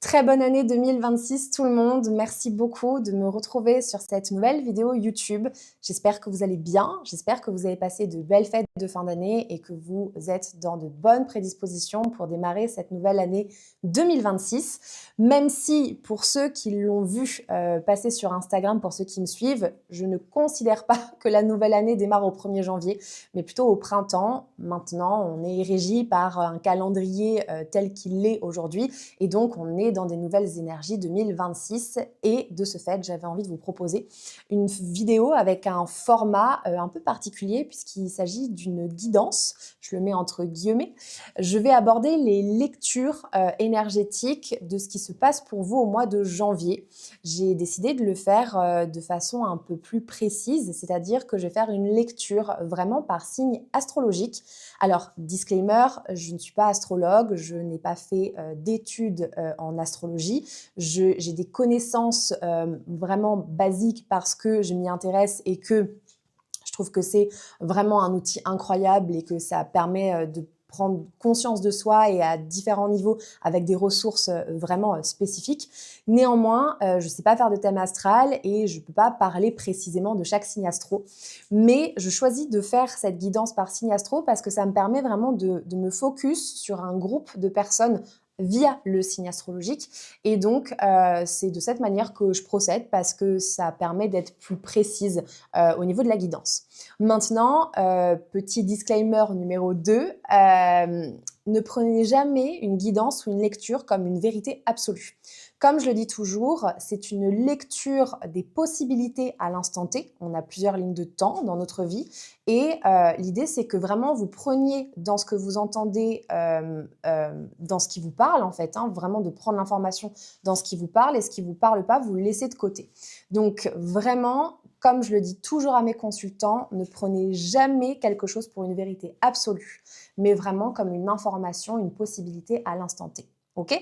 Très bonne année 2026 tout le monde. Merci beaucoup de me retrouver sur cette nouvelle vidéo YouTube. J'espère que vous allez bien, j'espère que vous avez passé de belles fêtes de fin d'année et que vous êtes dans de bonnes prédispositions pour démarrer cette nouvelle année 2026. Même si pour ceux qui l'ont vu passer sur Instagram, pour ceux qui me suivent, je ne considère pas que la nouvelle année démarre au 1er janvier, mais plutôt au printemps. Maintenant, on est régi par un calendrier tel qu'il est aujourd'hui et donc on est dans des nouvelles énergies 2026 et de ce fait, j'avais envie de vous proposer une vidéo avec un format un peu particulier puisqu'il s'agit d'une guidance, je le mets entre guillemets. Je vais aborder les lectures énergétiques de ce qui se passe pour vous au mois de janvier. J'ai décidé de le faire de façon un peu plus précise, c'est-à-dire que je vais faire une lecture vraiment par signe astrologique. Alors, disclaimer, je ne suis pas astrologue, je n'ai pas fait d'études en astrologie. J'ai des connaissances vraiment basiques parce que je m'y intéresse et que je trouve que c'est vraiment un outil incroyable et que ça permet de prendre conscience de soi et à différents niveaux avec des ressources vraiment spécifiques. Néanmoins, je ne sais pas faire de thème astral et je ne peux pas parler précisément de chaque signe astro. Mais je choisis de faire cette guidance par signe astro parce que ça me permet vraiment de me focus sur un groupe de personnes via le signe astrologique. Et donc, c'est de cette manière que je procède parce que ça permet d'être plus précise au niveau de la guidance. Maintenant, petit disclaimer numéro 2, ne prenez jamais une guidance ou une lecture comme une vérité absolue. Comme je le dis toujours, c'est une lecture des possibilités à l'instant T. On a plusieurs lignes de temps dans notre vie et l'idée, c'est que vraiment vous preniez dans ce que vous entendez, dans ce qui vous parle en fait, vraiment de prendre l'information dans ce qui vous parle et ce qui ne vous parle pas, vous le laissez de côté. Donc vraiment, comme je le dis toujours à mes consultants, ne prenez jamais quelque chose pour une vérité absolue, mais vraiment comme une information, une possibilité à l'instant T. Ok ?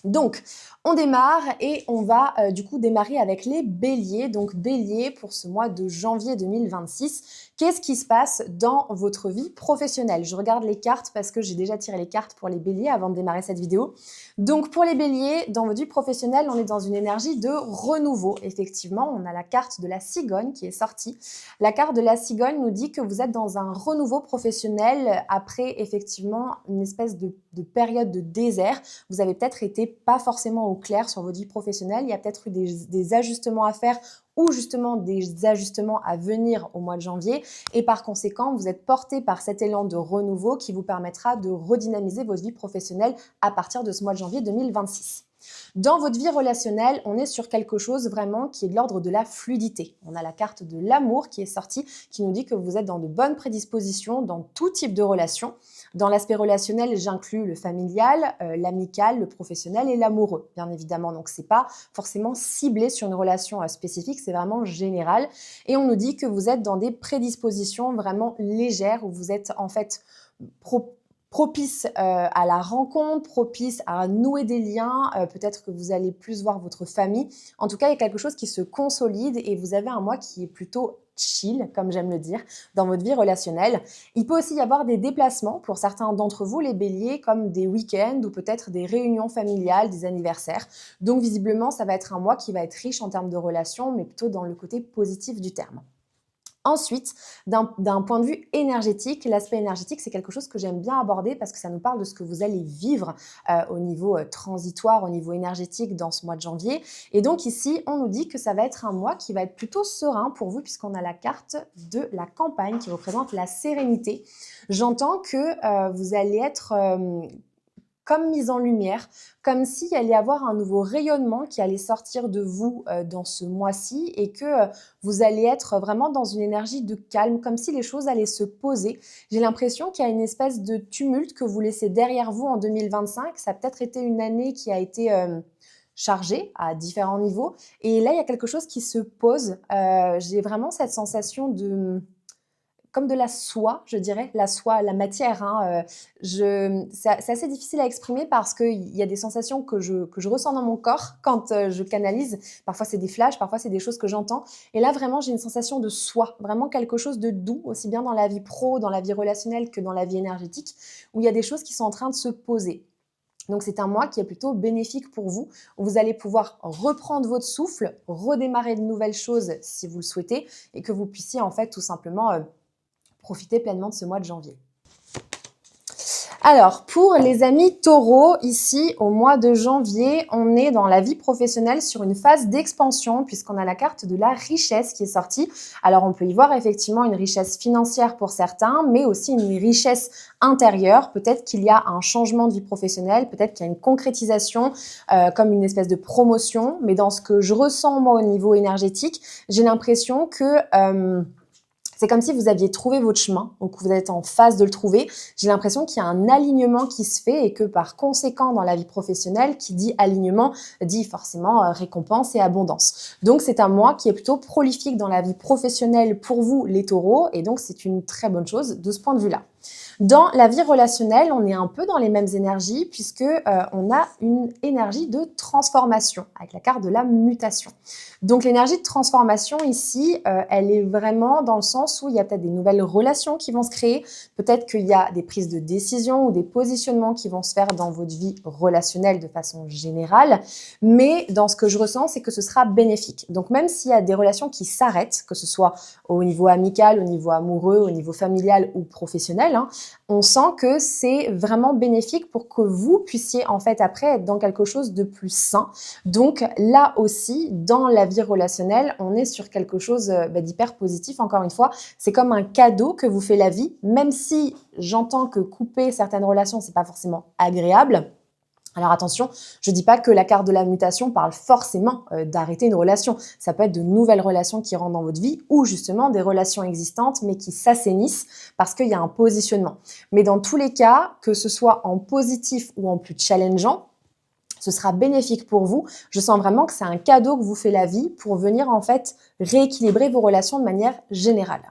Donc, on démarre et on va du coup démarrer avec les béliers. Donc, bélier pour ce mois de janvier 2026. Qu'est-ce qui se passe dans votre vie professionnelle? Je regarde les cartes parce que j'ai déjà tiré les cartes pour les béliers avant de démarrer cette vidéo. Donc, pour les béliers, dans votre vie professionnelle, on est dans une énergie de renouveau. Effectivement, on a la carte de la cigogne qui est sortie. La carte de la cigogne nous dit que vous êtes dans un renouveau professionnel après effectivement une espèce de période de désert. Vous avez peut-être été pas forcément au clair sur votre vie professionnelle. Il y a peut-être eu des ajustements à faire ou justement des ajustements à venir au mois de janvier. Et par conséquent, vous êtes porté par cet élan de renouveau qui vous permettra de redynamiser votre vie professionnelle à partir de ce mois de janvier 2026. Dans votre vie relationnelle, on est sur quelque chose vraiment qui est de l'ordre de la fluidité. On a la carte de l'amour qui est sortie, qui nous dit que vous êtes dans de bonnes prédispositions dans tout type de relation. Dans l'aspect relationnel, j'inclus le familial, l'amical, le professionnel et l'amoureux, bien évidemment. Donc, c'est pas forcément ciblé sur une relation spécifique, c'est vraiment général. Et on nous dit que vous êtes dans des prédispositions vraiment légères où vous êtes en fait propice à la rencontre, propice à nouer des liens, peut-être que vous allez plus voir votre famille. En tout cas, il y a quelque chose qui se consolide et vous avez un mois qui est plutôt chill, comme j'aime le dire, dans votre vie relationnelle. Il peut aussi y avoir des déplacements pour certains d'entre vous, les béliers, comme des week-ends ou peut-être des réunions familiales, des anniversaires. Donc visiblement, ça va être un mois qui va être riche en termes de relations, mais plutôt dans le côté positif du terme. Ensuite, d'un point de vue énergétique, l'aspect énergétique, c'est quelque chose que j'aime bien aborder parce que ça nous parle de ce que vous allez vivre au niveau transitoire, au niveau énergétique dans ce mois de janvier. Et donc ici, on nous dit que ça va être un mois qui va être plutôt serein pour vous puisqu'on a la carte de la campagne qui représente la sérénité. J'entends que vous allez être comme mise en lumière, comme s'il allait y avoir un nouveau rayonnement qui allait sortir de vous dans ce mois-ci et que vous allez être vraiment dans une énergie de calme, comme si les choses allaient se poser. J'ai l'impression qu'il y a une espèce de tumulte que vous laissez derrière vous en 2025. Ça a peut-être été une année qui a été chargée à différents niveaux. Et là, il y a quelque chose qui se pose. J'ai vraiment cette sensation de comme de la soie, je dirais, la soie, la matière. C'est assez difficile à exprimer parce qu'il y a des sensations que je ressens dans mon corps quand je canalise. Parfois, c'est des flashs, parfois, c'est des choses que j'entends. Et là, vraiment, j'ai une sensation de soie, vraiment quelque chose de doux, aussi bien dans la vie pro, dans la vie relationnelle que dans la vie énergétique, où il y a des choses qui sont en train de se poser. Donc, c'est un mois qui est plutôt bénéfique pour vous, où vous allez pouvoir reprendre votre souffle, redémarrer de nouvelles choses si vous le souhaitez et que vous puissiez en fait tout simplement profiter pleinement de ce mois de janvier. Alors, pour les amis taureaux, ici, au mois de janvier, on est dans la vie professionnelle sur une phase d'expansion puisqu'on a la carte de la richesse qui est sortie. Alors, on peut y voir effectivement une richesse financière pour certains, mais aussi une richesse intérieure. Peut-être qu'il y a un changement de vie professionnelle, peut-être qu'il y a une concrétisation comme une espèce de promotion. Mais dans ce que je ressens, moi, au niveau énergétique, j'ai l'impression que... c'est comme si vous aviez trouvé votre chemin, donc vous êtes en phase de le trouver. J'ai l'impression qu'il y a un alignement qui se fait et que par conséquent, dans la vie professionnelle, qui dit alignement, dit forcément récompense et abondance. Donc, c'est un mois qui est plutôt prolifique dans la vie professionnelle pour vous, les taureaux, et donc c'est une très bonne chose de ce point de vue-là. Dans la vie relationnelle, on est un peu dans les mêmes énergies puisque on a une énergie de transformation avec la carte de la mutation. Donc l'énergie de transformation ici, elle est vraiment dans le sens où il y a peut-être des nouvelles relations qui vont se créer, peut-être qu'il y a des prises de décision ou des positionnements qui vont se faire dans votre vie relationnelle de façon générale, mais dans ce que je ressens, c'est que ce sera bénéfique. Donc même s'il y a des relations qui s'arrêtent, que ce soit au niveau amical, au niveau amoureux, au niveau familial ou professionnel, hein, on sent que c'est vraiment bénéfique pour que vous puissiez en fait après être dans quelque chose de plus sain. Donc là aussi, dans la vie relationnelle, on est sur quelque chose d'hyper positif. Encore une fois, c'est comme un cadeau que vous fait la vie, même si j'entends que couper certaines relations, c'est pas forcément agréable. Alors attention, je ne dis pas que la carte de la mutation parle forcément d'arrêter une relation. Ça peut être de nouvelles relations qui rentrent dans votre vie ou justement des relations existantes mais qui s'assainissent parce qu'il y a un positionnement. Mais dans tous les cas, que ce soit en positif ou en plus challengeant, ce sera bénéfique pour vous. Je sens vraiment que c'est un cadeau que vous fait la vie pour venir en fait rééquilibrer vos relations de manière générale.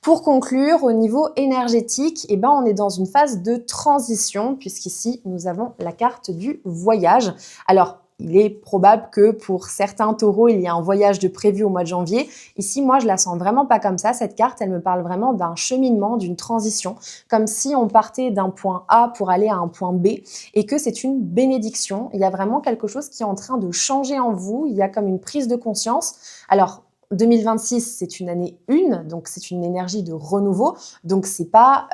Pour conclure, au niveau énergétique, on est dans une phase de transition puisqu'ici, nous avons la carte du voyage. Alors, il est probable que pour certains taureaux, il y a un voyage de prévu au mois de janvier. Ici, moi, je la sens vraiment pas comme ça. Cette carte, elle me parle vraiment d'un cheminement, d'une transition, comme si on partait d'un point A pour aller à un point B et que c'est une bénédiction. Il y a vraiment quelque chose qui est en train de changer en vous. Il y a comme une prise de conscience. Alors, 2026, c'est une année 1, donc c'est une énergie de renouveau, donc c'est pas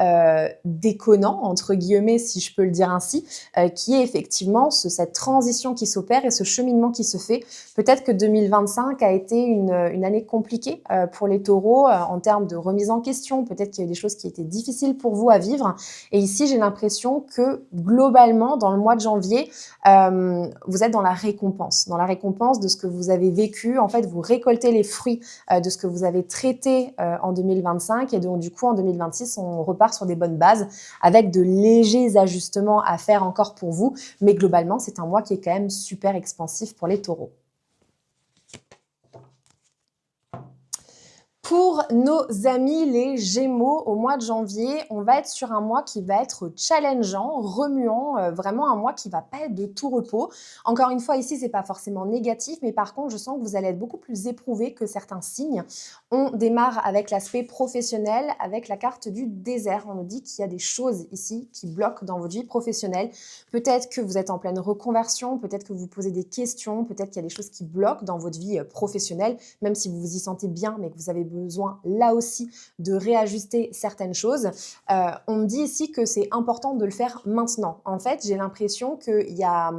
déconnant, entre guillemets, si je peux le dire ainsi, qui est effectivement cette transition qui s'opère et ce cheminement qui se fait. Peut-être que 2025 a été une année compliquée pour les taureaux en termes de remise en question, peut-être qu'il y a eu des choses qui étaient difficiles pour vous à vivre, et ici j'ai l'impression que globalement, dans le mois de janvier, vous êtes dans la récompense de ce que vous avez vécu. En fait, vous récoltez les fruits de ce que vous avez traité en 2025 et donc du coup en 2026 on repart sur des bonnes bases avec de légers ajustements à faire encore pour vous, mais globalement c'est un mois qui est quand même super expansif pour les taureaux. Pour nos amis les Gémeaux, au mois de janvier, on va être sur un mois qui va être challengeant, remuant, vraiment un mois qui va pas être de tout repos. Encore une fois, ici, c'est pas forcément négatif, mais par contre, je sens que vous allez être beaucoup plus éprouvé que certains signes. On démarre avec l'aspect professionnel, avec la carte du désert. On nous dit qu'il y a des choses ici qui bloquent dans votre vie professionnelle. Peut-être que vous êtes en pleine reconversion, peut-être que vous posez des questions, peut-être qu'il y a des choses qui bloquent dans votre vie professionnelle, même si vous vous y sentez bien, mais que vous avez besoin là aussi de réajuster certaines choses. On me dit ici que c'est important de le faire maintenant. En fait, j'ai l'impression qu'il y a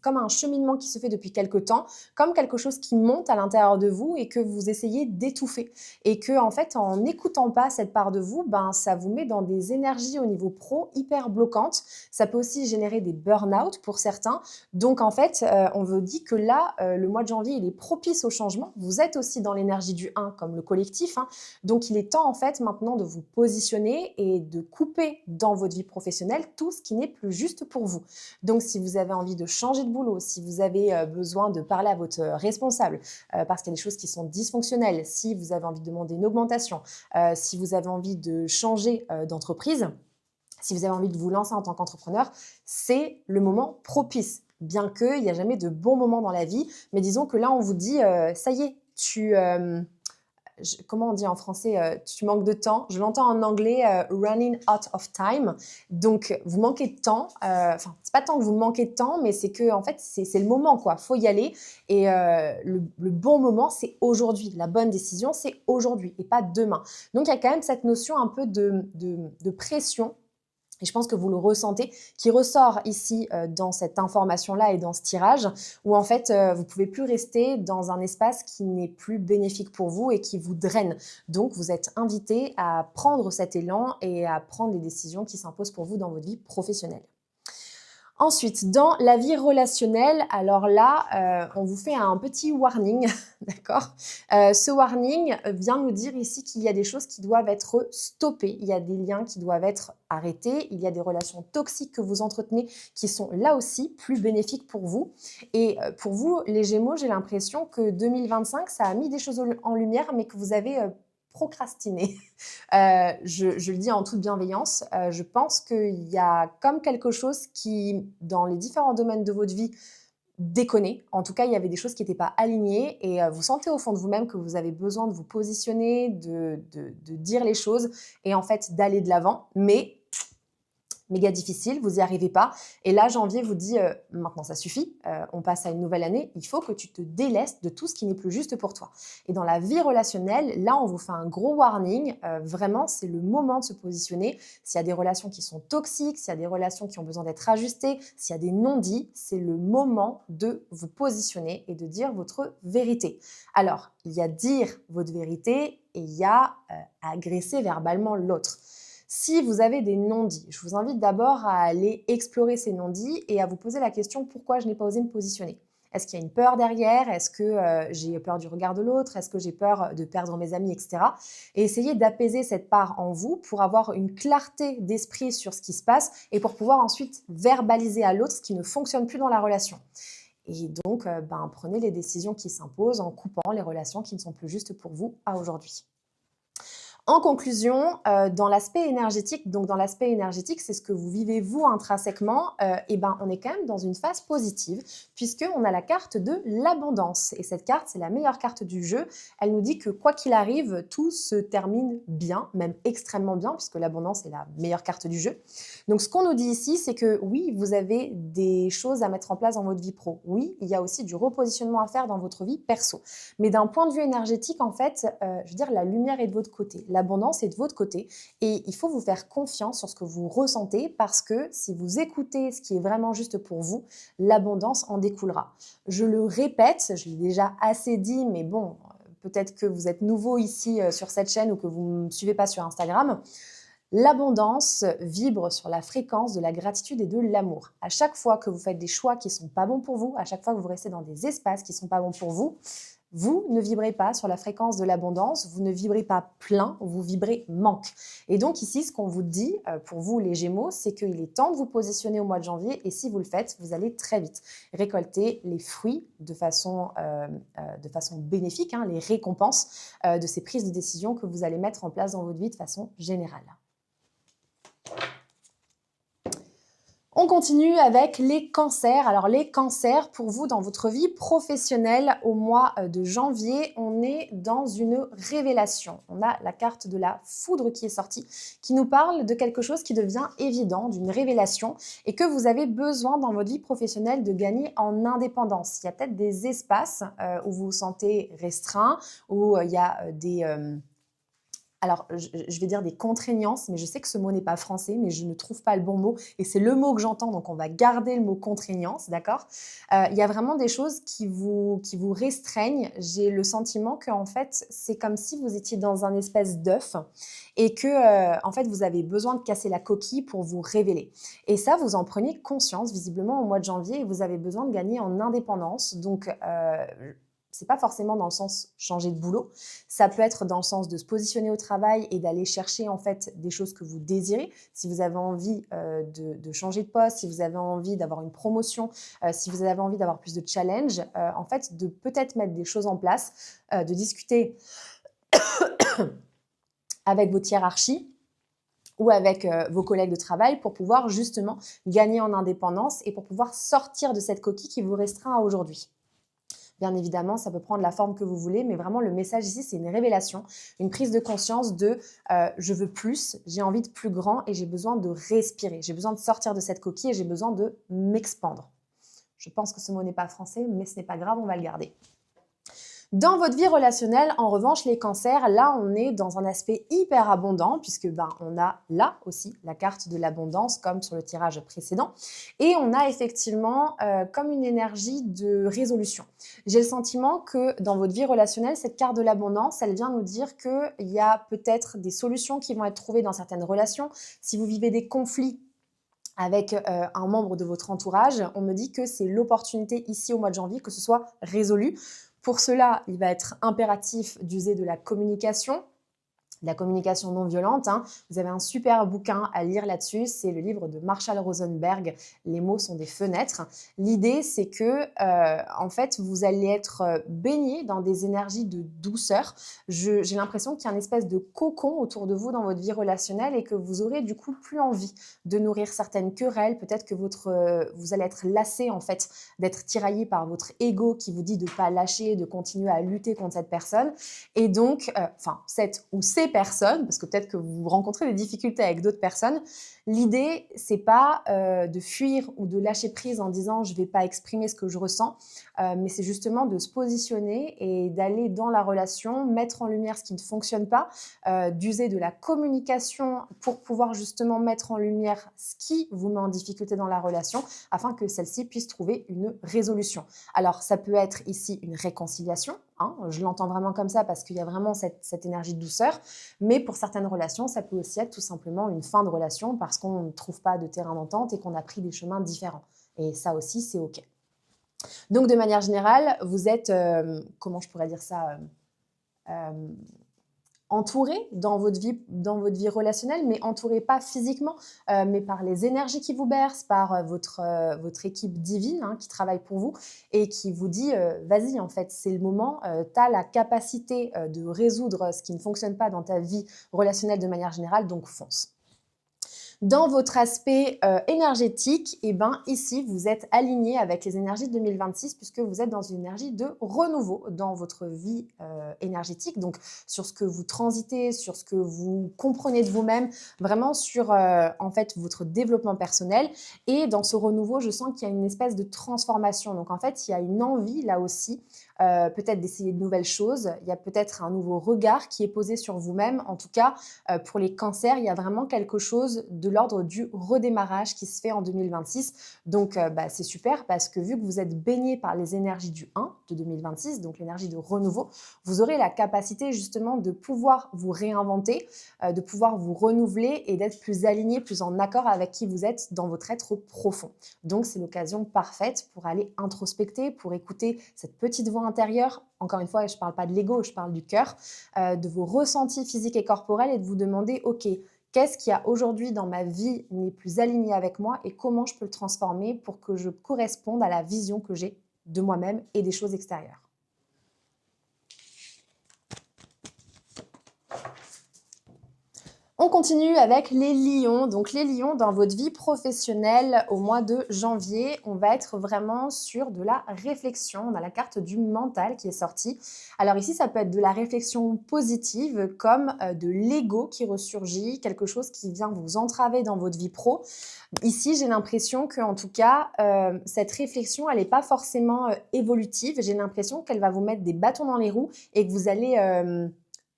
comme un cheminement qui se fait depuis quelque temps, comme quelque chose qui monte à l'intérieur de vous et que vous essayez d'étouffer. Et que, en fait, en n'écoutant pas cette part de vous, ça vous met dans des énergies au niveau pro hyper bloquantes. Ça peut aussi générer des burn-out pour certains. Donc, en fait, on vous dit que là, le mois de janvier, il est propice au changement. Vous êtes aussi dans l'énergie du 1 comme le collectif. Donc, il est temps, en fait, maintenant de vous positionner et de couper dans votre vie professionnelle tout ce qui n'est plus juste pour vous. Donc, si vous avez envie de changer de boulot, si vous avez besoin de parler à votre responsable parce qu'il y a des choses qui sont dysfonctionnelles, si vous avez envie de demander une augmentation, si vous avez envie de changer d'entreprise, si vous avez envie de vous lancer en tant qu'entrepreneur, c'est le moment propice. Bien qu'il n'y a jamais de bon moment dans la vie, mais disons que là, on vous dit, ça y est, comment on dit en français, tu manques de temps. Je l'entends en anglais, running out of time. Donc, vous manquez de temps. Enfin, c'est pas tant que vous manquez de temps, mais c'est que en fait, c'est le moment, quoi. Faut y aller. Et le bon moment, c'est aujourd'hui. La bonne décision, c'est aujourd'hui et pas demain. Donc, il y a quand même cette notion un peu de pression. Et je pense que vous le ressentez, qui ressort ici dans cette information-là et dans ce tirage, où en fait, vous ne pouvez plus rester dans un espace qui n'est plus bénéfique pour vous et qui vous draine. Donc, vous êtes invité à prendre cet élan et à prendre les décisions qui s'imposent pour vous dans votre vie professionnelle. Ensuite, dans la vie relationnelle, alors là, on vous fait un petit warning, d'accord? Ce warning vient nous dire ici qu'il y a des choses qui doivent être stoppées, il y a des liens qui doivent être arrêtés, il y a des relations toxiques que vous entretenez qui sont là aussi plus bénéfiques pour vous. Et pour vous, les Gémeaux, j'ai l'impression que 2025, ça a mis des choses en lumière, mais que vous avez procrastiné. Je le dis en toute bienveillance. Je pense qu'il y a comme quelque chose qui, dans les différents domaines de votre vie, déconne. En tout cas, il y avait des choses qui n'étaient pas alignées et vous sentez au fond de vous-même que vous avez besoin de vous positionner, de dire les choses et en fait d'aller de l'avant. Mais méga difficile, vous n'y arrivez pas. Et là, janvier vous dit, maintenant ça suffit, on passe à une nouvelle année, il faut que tu te délestes de tout ce qui n'est plus juste pour toi. Et dans la vie relationnelle, là, on vous fait un gros warning, vraiment, c'est le moment de se positionner. S'il y a des relations qui sont toxiques, s'il y a des relations qui ont besoin d'être ajustées, s'il y a des non-dits, c'est le moment de vous positionner et de dire votre vérité. Alors, il y a dire votre vérité et il y a agresser verbalement l'autre. Si vous avez des non-dits, je vous invite d'abord à aller explorer ces non-dits et à vous poser la question pourquoi je n'ai pas osé me positionner. Est-ce qu'il y a une peur derrière? Est-ce que j'ai peur du regard de l'autre? Est-ce que j'ai peur de perdre mes amis, etc. Et essayez d'apaiser cette part en vous pour avoir une clarté d'esprit sur ce qui se passe et pour pouvoir ensuite verbaliser à l'autre ce qui ne fonctionne plus dans la relation. Et donc, prenez les décisions qui s'imposent en coupant les relations qui ne sont plus justes pour vous à aujourd'hui. En conclusion, dans l'aspect énergétique, c'est ce que vous vivez vous intrinsèquement, on est quand même dans une phase positive puisqu'on a la carte de l'abondance. Et cette carte, c'est la meilleure carte du jeu. Elle nous dit que quoi qu'il arrive, tout se termine bien, même extrêmement bien, puisque l'abondance est la meilleure carte du jeu. Donc ce qu'on nous dit ici, c'est que oui, vous avez des choses à mettre en place dans votre vie pro. Oui, il y a aussi du repositionnement à faire dans votre vie perso. Mais d'un point de vue énergétique, en fait, la lumière est de votre côté. L'abondance est de votre côté et il faut vous faire confiance sur ce que vous ressentez parce que si vous écoutez ce qui est vraiment juste pour vous, l'abondance en découlera. Je le répète, je l'ai déjà assez dit, mais bon, peut-être que vous êtes nouveau ici sur cette chaîne ou que vous ne me suivez pas sur Instagram. L'abondance vibre sur la fréquence de la gratitude et de l'amour. À chaque fois que vous faites des choix qui ne sont pas bons pour vous, à chaque fois que vous restez dans des espaces qui ne sont pas bons pour vous, vous ne vibrez pas sur la fréquence de l'abondance, vous ne vibrez pas plein, vous vibrez manque. Et donc ici, ce qu'on vous dit, pour vous les Gémeaux, c'est qu'il est temps de vous positionner au mois de janvier et si vous le faites, vous allez très vite récolter les fruits de façon bénéfique, les récompenses de ces prises de décision que vous allez mettre en place dans votre vie de façon générale. On continue avec les cancers. Alors les cancers, pour vous, dans votre vie professionnelle, au mois de janvier, on est dans une révélation. On a la carte de la foudre qui est sortie, qui nous parle de quelque chose qui devient évident, d'une révélation, et que vous avez besoin dans votre vie professionnelle de gagner en indépendance. Il y a peut-être des espaces où vous vous sentez restreint, où il y a des... Alors, je vais dire des contraignances, mais je sais que ce mot n'est pas français, mais je ne trouve pas le bon mot. Et c'est le mot que j'entends, donc on va garder le mot contraignance, d'accord? Il y a vraiment des choses qui vous restreignent. J'ai le sentiment qu'en fait, c'est comme si vous étiez dans un espèce d'œuf et que, en fait, vous avez besoin de casser la coquille pour vous révéler. Et ça, vous en prenez conscience, visiblement, au mois de janvier, et vous avez besoin de gagner en indépendance. Donc, c'est pas forcément dans le sens changer de boulot, ça peut être dans le sens de se positionner au travail et d'aller chercher en fait des choses que vous désirez. Si vous avez envie de changer de poste, si vous avez envie d'avoir une promotion, si vous avez envie d'avoir plus de challenge, en fait de peut-être mettre des choses en place, de discuter avec votre hiérarchie ou avec vos collègues de travail pour pouvoir justement gagner en indépendance et pour pouvoir sortir de cette coquille qui vous restreint à aujourd'hui. Bien évidemment, ça peut prendre la forme que vous voulez, mais vraiment le message ici, c'est une révélation, une prise de conscience de je veux plus, j'ai envie de plus grand et j'ai besoin de respirer. J'ai besoin de sortir de cette coquille et j'ai besoin de m'expandre. Je pense que ce mot n'est pas français, mais ce n'est pas grave, on va le garder. Dans votre vie relationnelle, en revanche, les cancers, là, on est dans un aspect hyper abondant puisque on a là aussi la carte de l'abondance comme sur le tirage précédent et on a effectivement comme une énergie de résolution. J'ai le sentiment que dans votre vie relationnelle, cette carte de l'abondance, elle vient nous dire qu'il y a peut-être des solutions qui vont être trouvées dans certaines relations. Si vous vivez des conflits avec un membre de votre entourage, on me dit que c'est l'opportunité ici au mois de janvier que ce soit résolu. Pour cela, il va être impératif d'user de la communication non violente. Vous avez un super bouquin à lire là-dessus, c'est le livre de Marshall Rosenberg, Les mots sont des fenêtres. L'idée, c'est que en fait, vous allez être baigné dans des énergies de douceur. J'ai l'impression qu'il y a une espèce de cocon autour de vous dans votre vie relationnelle et que vous aurez du coup plus envie de nourrir certaines querelles. Peut-être que vous allez être lassé en fait d'être tiraillé par votre ego qui vous dit de ne pas lâcher, de continuer à lutter contre cette personne. Et donc, cette ou ces personnes, parce que peut-être que vous rencontrez des difficultés avec d'autres personnes, l'idée, c'est pas de fuir ou de lâcher prise en disant je vais pas exprimer ce que je ressens, mais c'est justement de se positionner et d'aller dans la relation, mettre en lumière ce qui ne fonctionne pas, d'user de la communication pour pouvoir justement mettre en lumière ce qui vous met en difficulté dans la relation afin que celle-ci puisse trouver une résolution. Alors, ça peut être ici une réconciliation, je l'entends vraiment comme ça parce qu'il y a vraiment cette énergie de douceur, mais pour certaines relations, ça peut aussi être tout simplement une fin de relation parce qu'on ne trouve pas de terrain d'entente et qu'on a pris des chemins différents. Et ça aussi, c'est OK. Donc, de manière générale, vous êtes, comment je pourrais dire ça, entouré dans votre vie relationnelle, mais entouré pas physiquement, mais par les énergies qui vous bercent, par votre équipe divine qui travaille pour vous et qui vous dit vas-y, en fait, c'est le moment, tu as la capacité de résoudre ce qui ne fonctionne pas dans ta vie relationnelle de manière générale, donc fonce. Dans votre aspect énergétique, ici, vous êtes aligné avec les énergies de 2026 puisque vous êtes dans une énergie de renouveau dans votre vie énergétique. Donc, sur ce que vous transitez, sur ce que vous comprenez de vous-même, vraiment sur, en fait, votre développement personnel. Et dans ce renouveau, je sens qu'il y a une espèce de transformation. Donc, en fait, il y a une envie, là aussi, peut-être d'essayer de nouvelles choses. Il y a peut-être un nouveau regard qui est posé sur vous-même. En tout cas, pour les cancers, il y a vraiment quelque chose de l'ordre du redémarrage qui se fait en 2026. Donc, c'est super parce que vu que vous êtes baigné par les énergies du 1 de 2026, donc l'énergie de renouveau, vous aurez la capacité justement de pouvoir vous réinventer, de pouvoir vous renouveler et d'être plus aligné, plus en accord avec qui vous êtes dans votre être profond. Donc, c'est l'occasion parfaite pour aller introspecter, pour écouter cette petite voix intérieure. Encore une fois, je ne parle pas de l'ego, je parle du cœur, de vos ressentis physiques et corporels et de vous demander, OK, qu'est-ce qui a aujourd'hui dans ma vie n'est plus aligné avec moi et comment je peux le transformer pour que je corresponde à la vision que j'ai de moi-même et des choses extérieures. On continue avec les lions. Donc les lions, dans votre vie professionnelle au mois de janvier, on va être vraiment sur de la réflexion. On a la carte du mental qui est sortie. Alors ici, ça peut être de la réflexion positive comme de l'ego qui ressurgit, quelque chose qui vient vous entraver dans votre vie pro. Ici, j'ai l'impression qu'en tout cas, cette réflexion, elle n'est pas forcément évolutive. J'ai l'impression qu'elle va vous mettre des bâtons dans les roues et que vous allez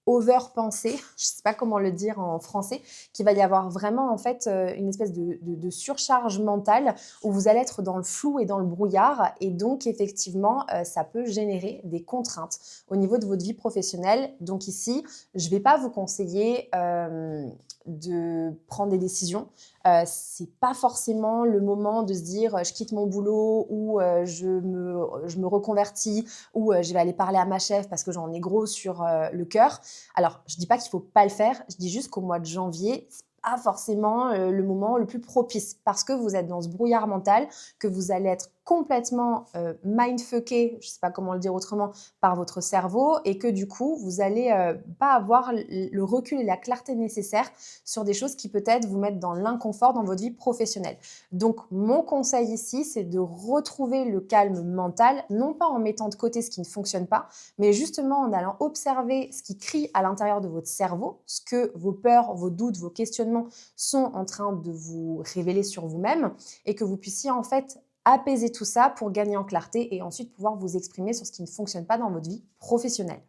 over-penser, je ne sais pas comment le dire en français, qu'il va y avoir vraiment en fait une espèce de surcharge mentale où vous allez être dans le flou et dans le brouillard et donc effectivement ça peut générer des contraintes au niveau de votre vie professionnelle. Donc ici, je ne vais pas vous conseiller de prendre des décisions. C'est pas forcément le moment de se dire je quitte mon boulot ou je me reconvertis ou je vais aller parler à ma chef parce que j'en ai gros sur le cœur. Alors, je dis pas qu'il faut pas le faire, je dis juste qu'au mois de janvier, c'est pas forcément le moment le plus propice parce que vous êtes dans ce brouillard mental, que vous allez être complètement mindfucké, je ne sais pas comment le dire autrement, par votre cerveau et que du coup, vous n'allez pas avoir le recul et la clarté nécessaires sur des choses qui peut-être vous mettent dans l'inconfort dans votre vie professionnelle. Donc, mon conseil ici, c'est de retrouver le calme mental, non pas en mettant de côté ce qui ne fonctionne pas, mais justement en allant observer ce qui crie à l'intérieur de votre cerveau, ce que vos peurs, vos doutes, vos questionnements sont en train de vous révéler sur vous-même et que vous puissiez en fait apaiser tout ça pour gagner en clarté et ensuite pouvoir vous exprimer sur ce qui ne fonctionne pas dans votre vie professionnelle.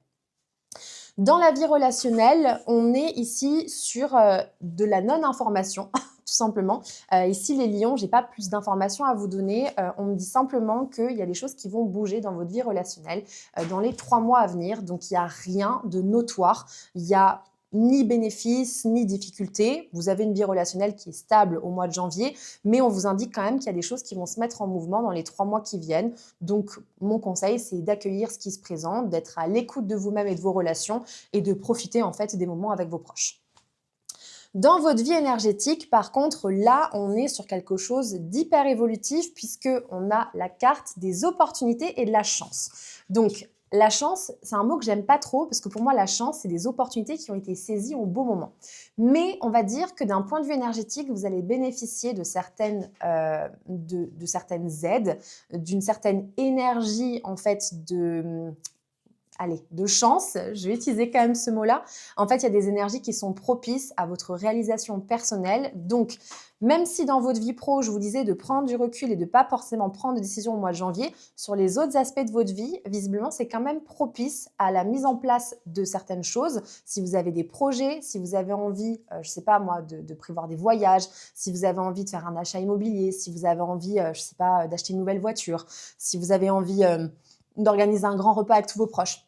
Dans la vie relationnelle, on est ici sur de la non-information, tout simplement. Ici, les lions, je n'ai pas plus d'informations à vous donner. On me dit simplement qu'il y a des choses qui vont bouger dans votre vie relationnelle dans les 3 mois à venir. Donc, il n'y a rien de notoire. Il y a ni bénéfice, ni difficulté. Vous avez une vie relationnelle qui est stable au mois de janvier, mais on vous indique quand même qu'il y a des choses qui vont se mettre en mouvement dans les 3 mois qui viennent. Donc, mon conseil, c'est d'accueillir ce qui se présente, d'être à l'écoute de vous-même et de vos relations et de profiter en fait des moments avec vos proches. Dans votre vie énergétique, par contre, là, on est sur quelque chose d'hyper évolutif puisqu'on a la carte des opportunités et de la chance. Donc, la chance, c'est un mot que j'aime pas trop parce que pour moi, la chance, c'est des opportunités qui ont été saisies au bon moment. Mais on va dire que d'un point de vue énergétique, vous allez bénéficier de certaines aides, d'une certaine énergie en fait de chance, je vais utiliser quand même ce mot-là. En fait, il y a des énergies qui sont propices à votre réalisation personnelle. Donc, même si dans votre vie pro, je vous disais de prendre du recul et de ne pas forcément prendre de décision au mois de janvier, sur les autres aspects de votre vie, visiblement, c'est quand même propice à la mise en place de certaines choses. Si vous avez des projets, si vous avez envie, je ne sais pas moi, de prévoir des voyages, si vous avez envie de faire un achat immobilier, si vous avez envie, je ne sais pas, d'acheter une nouvelle voiture, si vous avez envie d'organiser un grand repas avec tous vos proches.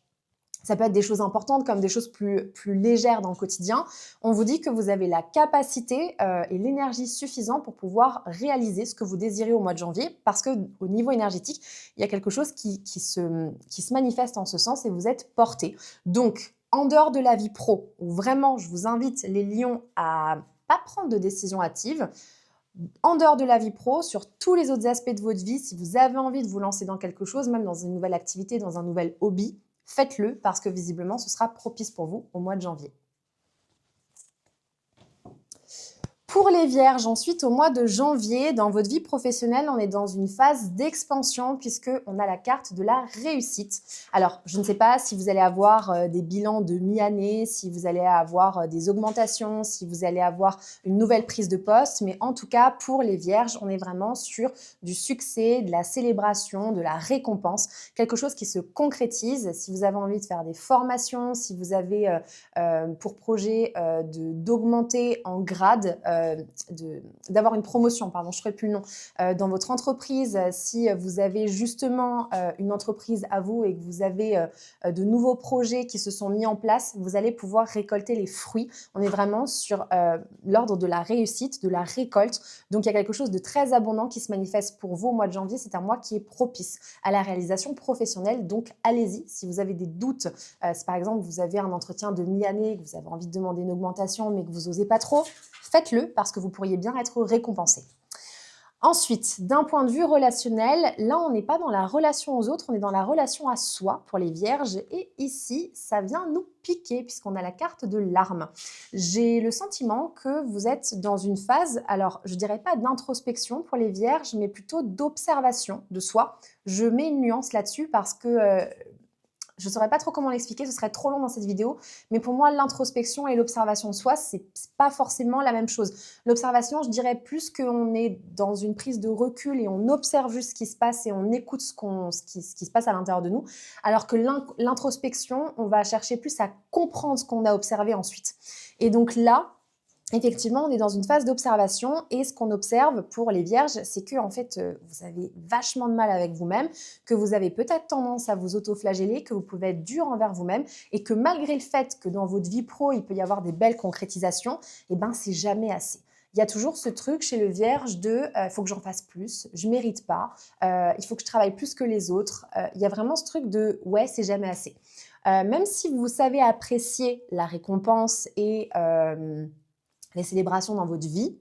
Ça peut être des choses importantes comme des choses plus légères dans le quotidien. On vous dit que vous avez la capacité et l'énergie suffisante pour pouvoir réaliser ce que vous désirez au mois de janvier parce qu'au niveau énergétique, il y a quelque chose qui se manifeste en ce sens et vous êtes porté. Donc, en dehors de la vie pro, où vraiment je vous invite les lions à pas prendre de décision hâtive, en dehors de la vie pro, sur tous les autres aspects de votre vie, si vous avez envie de vous lancer dans quelque chose, même dans une nouvelle activité, dans un nouvel hobby, faites-le parce que visiblement, ce sera propice pour vous au mois de janvier. Pour les vierges, ensuite, au mois de janvier, dans votre vie professionnelle, on est dans une phase d'expansion puisqu'on a la carte de la réussite. Alors, je ne sais pas si vous allez avoir des bilans de mi-année, si vous allez avoir des augmentations, si vous allez avoir une nouvelle prise de poste, mais en tout cas, pour les vierges, on est vraiment sur du succès, de la célébration, de la récompense, quelque chose qui se concrétise. Si vous avez envie de faire des formations, si vous avez pour projet d'augmenter en grade, d'avoir une promotion, pardon, je ne ferai plus le nom, dans votre entreprise, si vous avez justement une entreprise à vous et que vous avez de nouveaux projets qui se sont mis en place, vous allez pouvoir récolter les fruits. On est vraiment sur l'ordre de la réussite, de la récolte. Donc, il y a quelque chose de très abondant qui se manifeste pour vous au mois de janvier. C'est un mois qui est propice à la réalisation professionnelle. Donc, allez-y. Si vous avez des doutes, si par exemple, vous avez un entretien de mi-année, que vous avez envie de demander une augmentation, mais que vous n'osez pas trop, faites-le parce que vous pourriez bien être récompensé. Ensuite, d'un point de vue relationnel, là, on n'est pas dans la relation aux autres, on est dans la relation à soi pour les vierges. Et ici, ça vient nous piquer puisqu'on a la carte de l'arme. J'ai le sentiment que vous êtes dans une phase, alors je dirais pas d'introspection pour les vierges, mais plutôt d'observation de soi. Je mets une nuance là-dessus parce que je ne saurais pas trop comment l'expliquer, ce serait trop long dans cette vidéo, mais pour moi, l'introspection et l'observation de soi, c'est pas forcément la même chose. L'observation, je dirais plus qu'on est dans une prise de recul et on observe juste ce qui se passe et on écoute ce qui se passe à l'intérieur de nous, alors que l'introspection, on va chercher plus à comprendre ce qu'on a observé ensuite. Et donc là, effectivement, on est dans une phase d'observation et ce qu'on observe pour les vierges, c'est que en fait, vous avez vachement de mal avec vous-même, que vous avez peut-être tendance à vous auto-flageller, que vous pouvez être dur envers vous-même et que malgré le fait que dans votre vie pro, il peut y avoir des belles concrétisations, eh ben, c'est jamais assez. Il y a toujours ce truc chez le vierge de « il faut que j'en fasse plus, je ne mérite pas, il faut que je travaille plus que les autres ». Il y a vraiment ce truc de « ouais, c'est jamais assez ». Même si vous savez apprécier la récompense et les célébrations dans votre vie,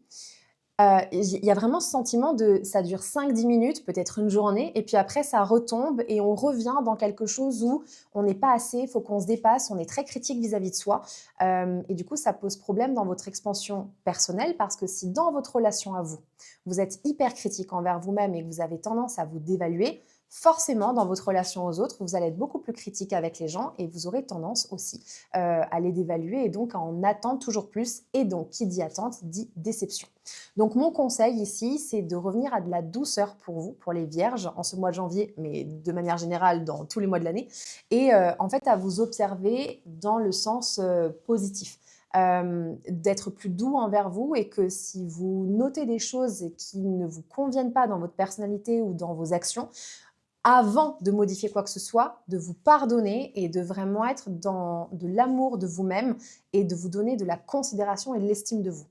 Il y a vraiment ce sentiment de ça dure 5-10 minutes, peut-être une journée et puis après ça retombe et on revient dans quelque chose où on n'est pas assez, il faut qu'on se dépasse, on est très critique vis-à-vis de soi, et du coup ça pose problème dans votre expansion personnelle parce que si dans votre relation à vous, vous êtes hyper critique envers vous-même et que vous avez tendance à vous dévaluer, forcément dans votre relation aux autres, vous allez être beaucoup plus critique avec les gens et vous aurez tendance aussi à les dévaluer et donc à en attendre toujours plus et donc qui dit attente dit déception. Donc mon conseil ici, c'est de revenir à de la douceur pour vous, pour les vierges, en ce mois de janvier, mais de manière générale dans tous les mois de l'année, et en fait à vous observer dans le sens positif. D'être plus doux envers vous et que si vous notez des choses qui ne vous conviennent pas dans votre personnalité ou dans vos actions, avant de modifier quoi que ce soit, de vous pardonner et de vraiment être dans de l'amour de vous-même et de vous donner de la considération et de l'estime de vous.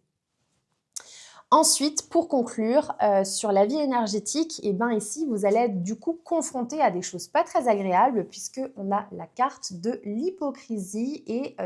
Ensuite, pour conclure, sur la vie énergétique, et ben ici, vous allez être du coup confronté à des choses pas très agréables puisqu'on a la carte de l'hypocrisie et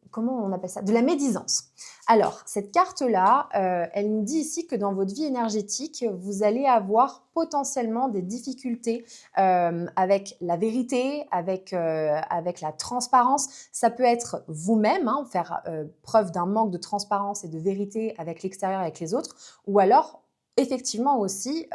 comment on appelle ça? De la médisance. Alors, cette carte-là, elle nous dit ici que dans votre vie énergétique, vous allez avoir potentiellement des difficultés avec la vérité, avec la transparence. Ça peut être vous-même, hein, faire preuve d'un manque de transparence et de vérité avec l'extérieur, avec les autres, ou alors effectivement aussi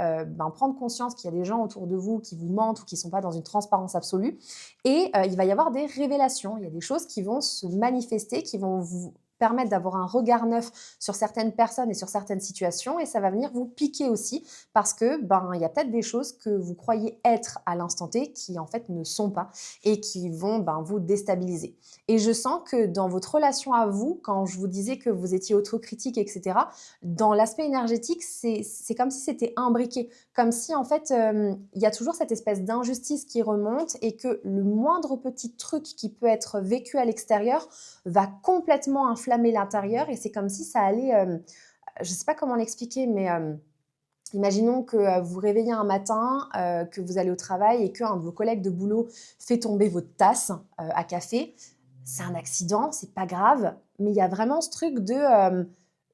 prendre conscience qu'il y a des gens autour de vous qui vous mentent ou qui ne sont pas dans une transparence absolue. Et il va y avoir des révélations, il y a des choses qui vont se manifester, qui vont vous permettre d'avoir un regard neuf sur certaines personnes et sur certaines situations et ça va venir vous piquer aussi parce que il y a peut-être des choses que vous croyez être à l'instant T qui en fait ne sont pas et qui vont vous déstabiliser. Et je sens que dans votre relation à vous, quand je vous disais que vous étiez autocritique, etc., dans l'aspect énergétique, c'est comme si c'était imbriqué, comme si en fait il y a toujours cette espèce d'injustice qui remonte et que le moindre petit truc qui peut être vécu à l'extérieur va complètement inflammer l'intérieur et c'est comme si ça allait, je ne sais pas comment l'expliquer, mais imaginons que vous vous réveillez un matin, que vous allez au travail et qu'un de vos collègues de boulot fait tomber votre tasse à café. C'est un accident, c'est pas grave, mais il y a vraiment ce truc de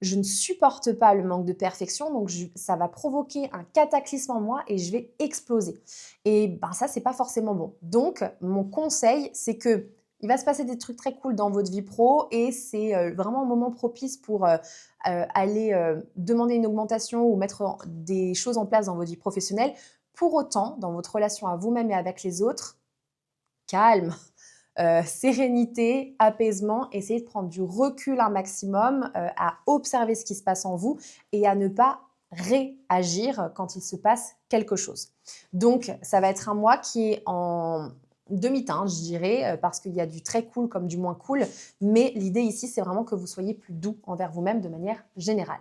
je ne supporte pas le manque de perfection, donc ça va provoquer un cataclysme en moi et je vais exploser. Et ça, c'est pas forcément bon. Donc, mon conseil, c'est que il va se passer des trucs très cool dans votre vie pro et c'est vraiment un moment propice pour aller demander une augmentation ou mettre des choses en place dans votre vie professionnelle. Pour autant, dans votre relation à vous-même et avec les autres, calme, sérénité, apaisement, essayez de prendre du recul un maximum, à observer ce qui se passe en vous et à ne pas réagir quand il se passe quelque chose. Donc, ça va être un mois qui est en demi-teinte, je dirais, parce qu'il y a du très cool comme du moins cool, mais l'idée ici, c'est vraiment que vous soyez plus doux envers vous-même de manière générale.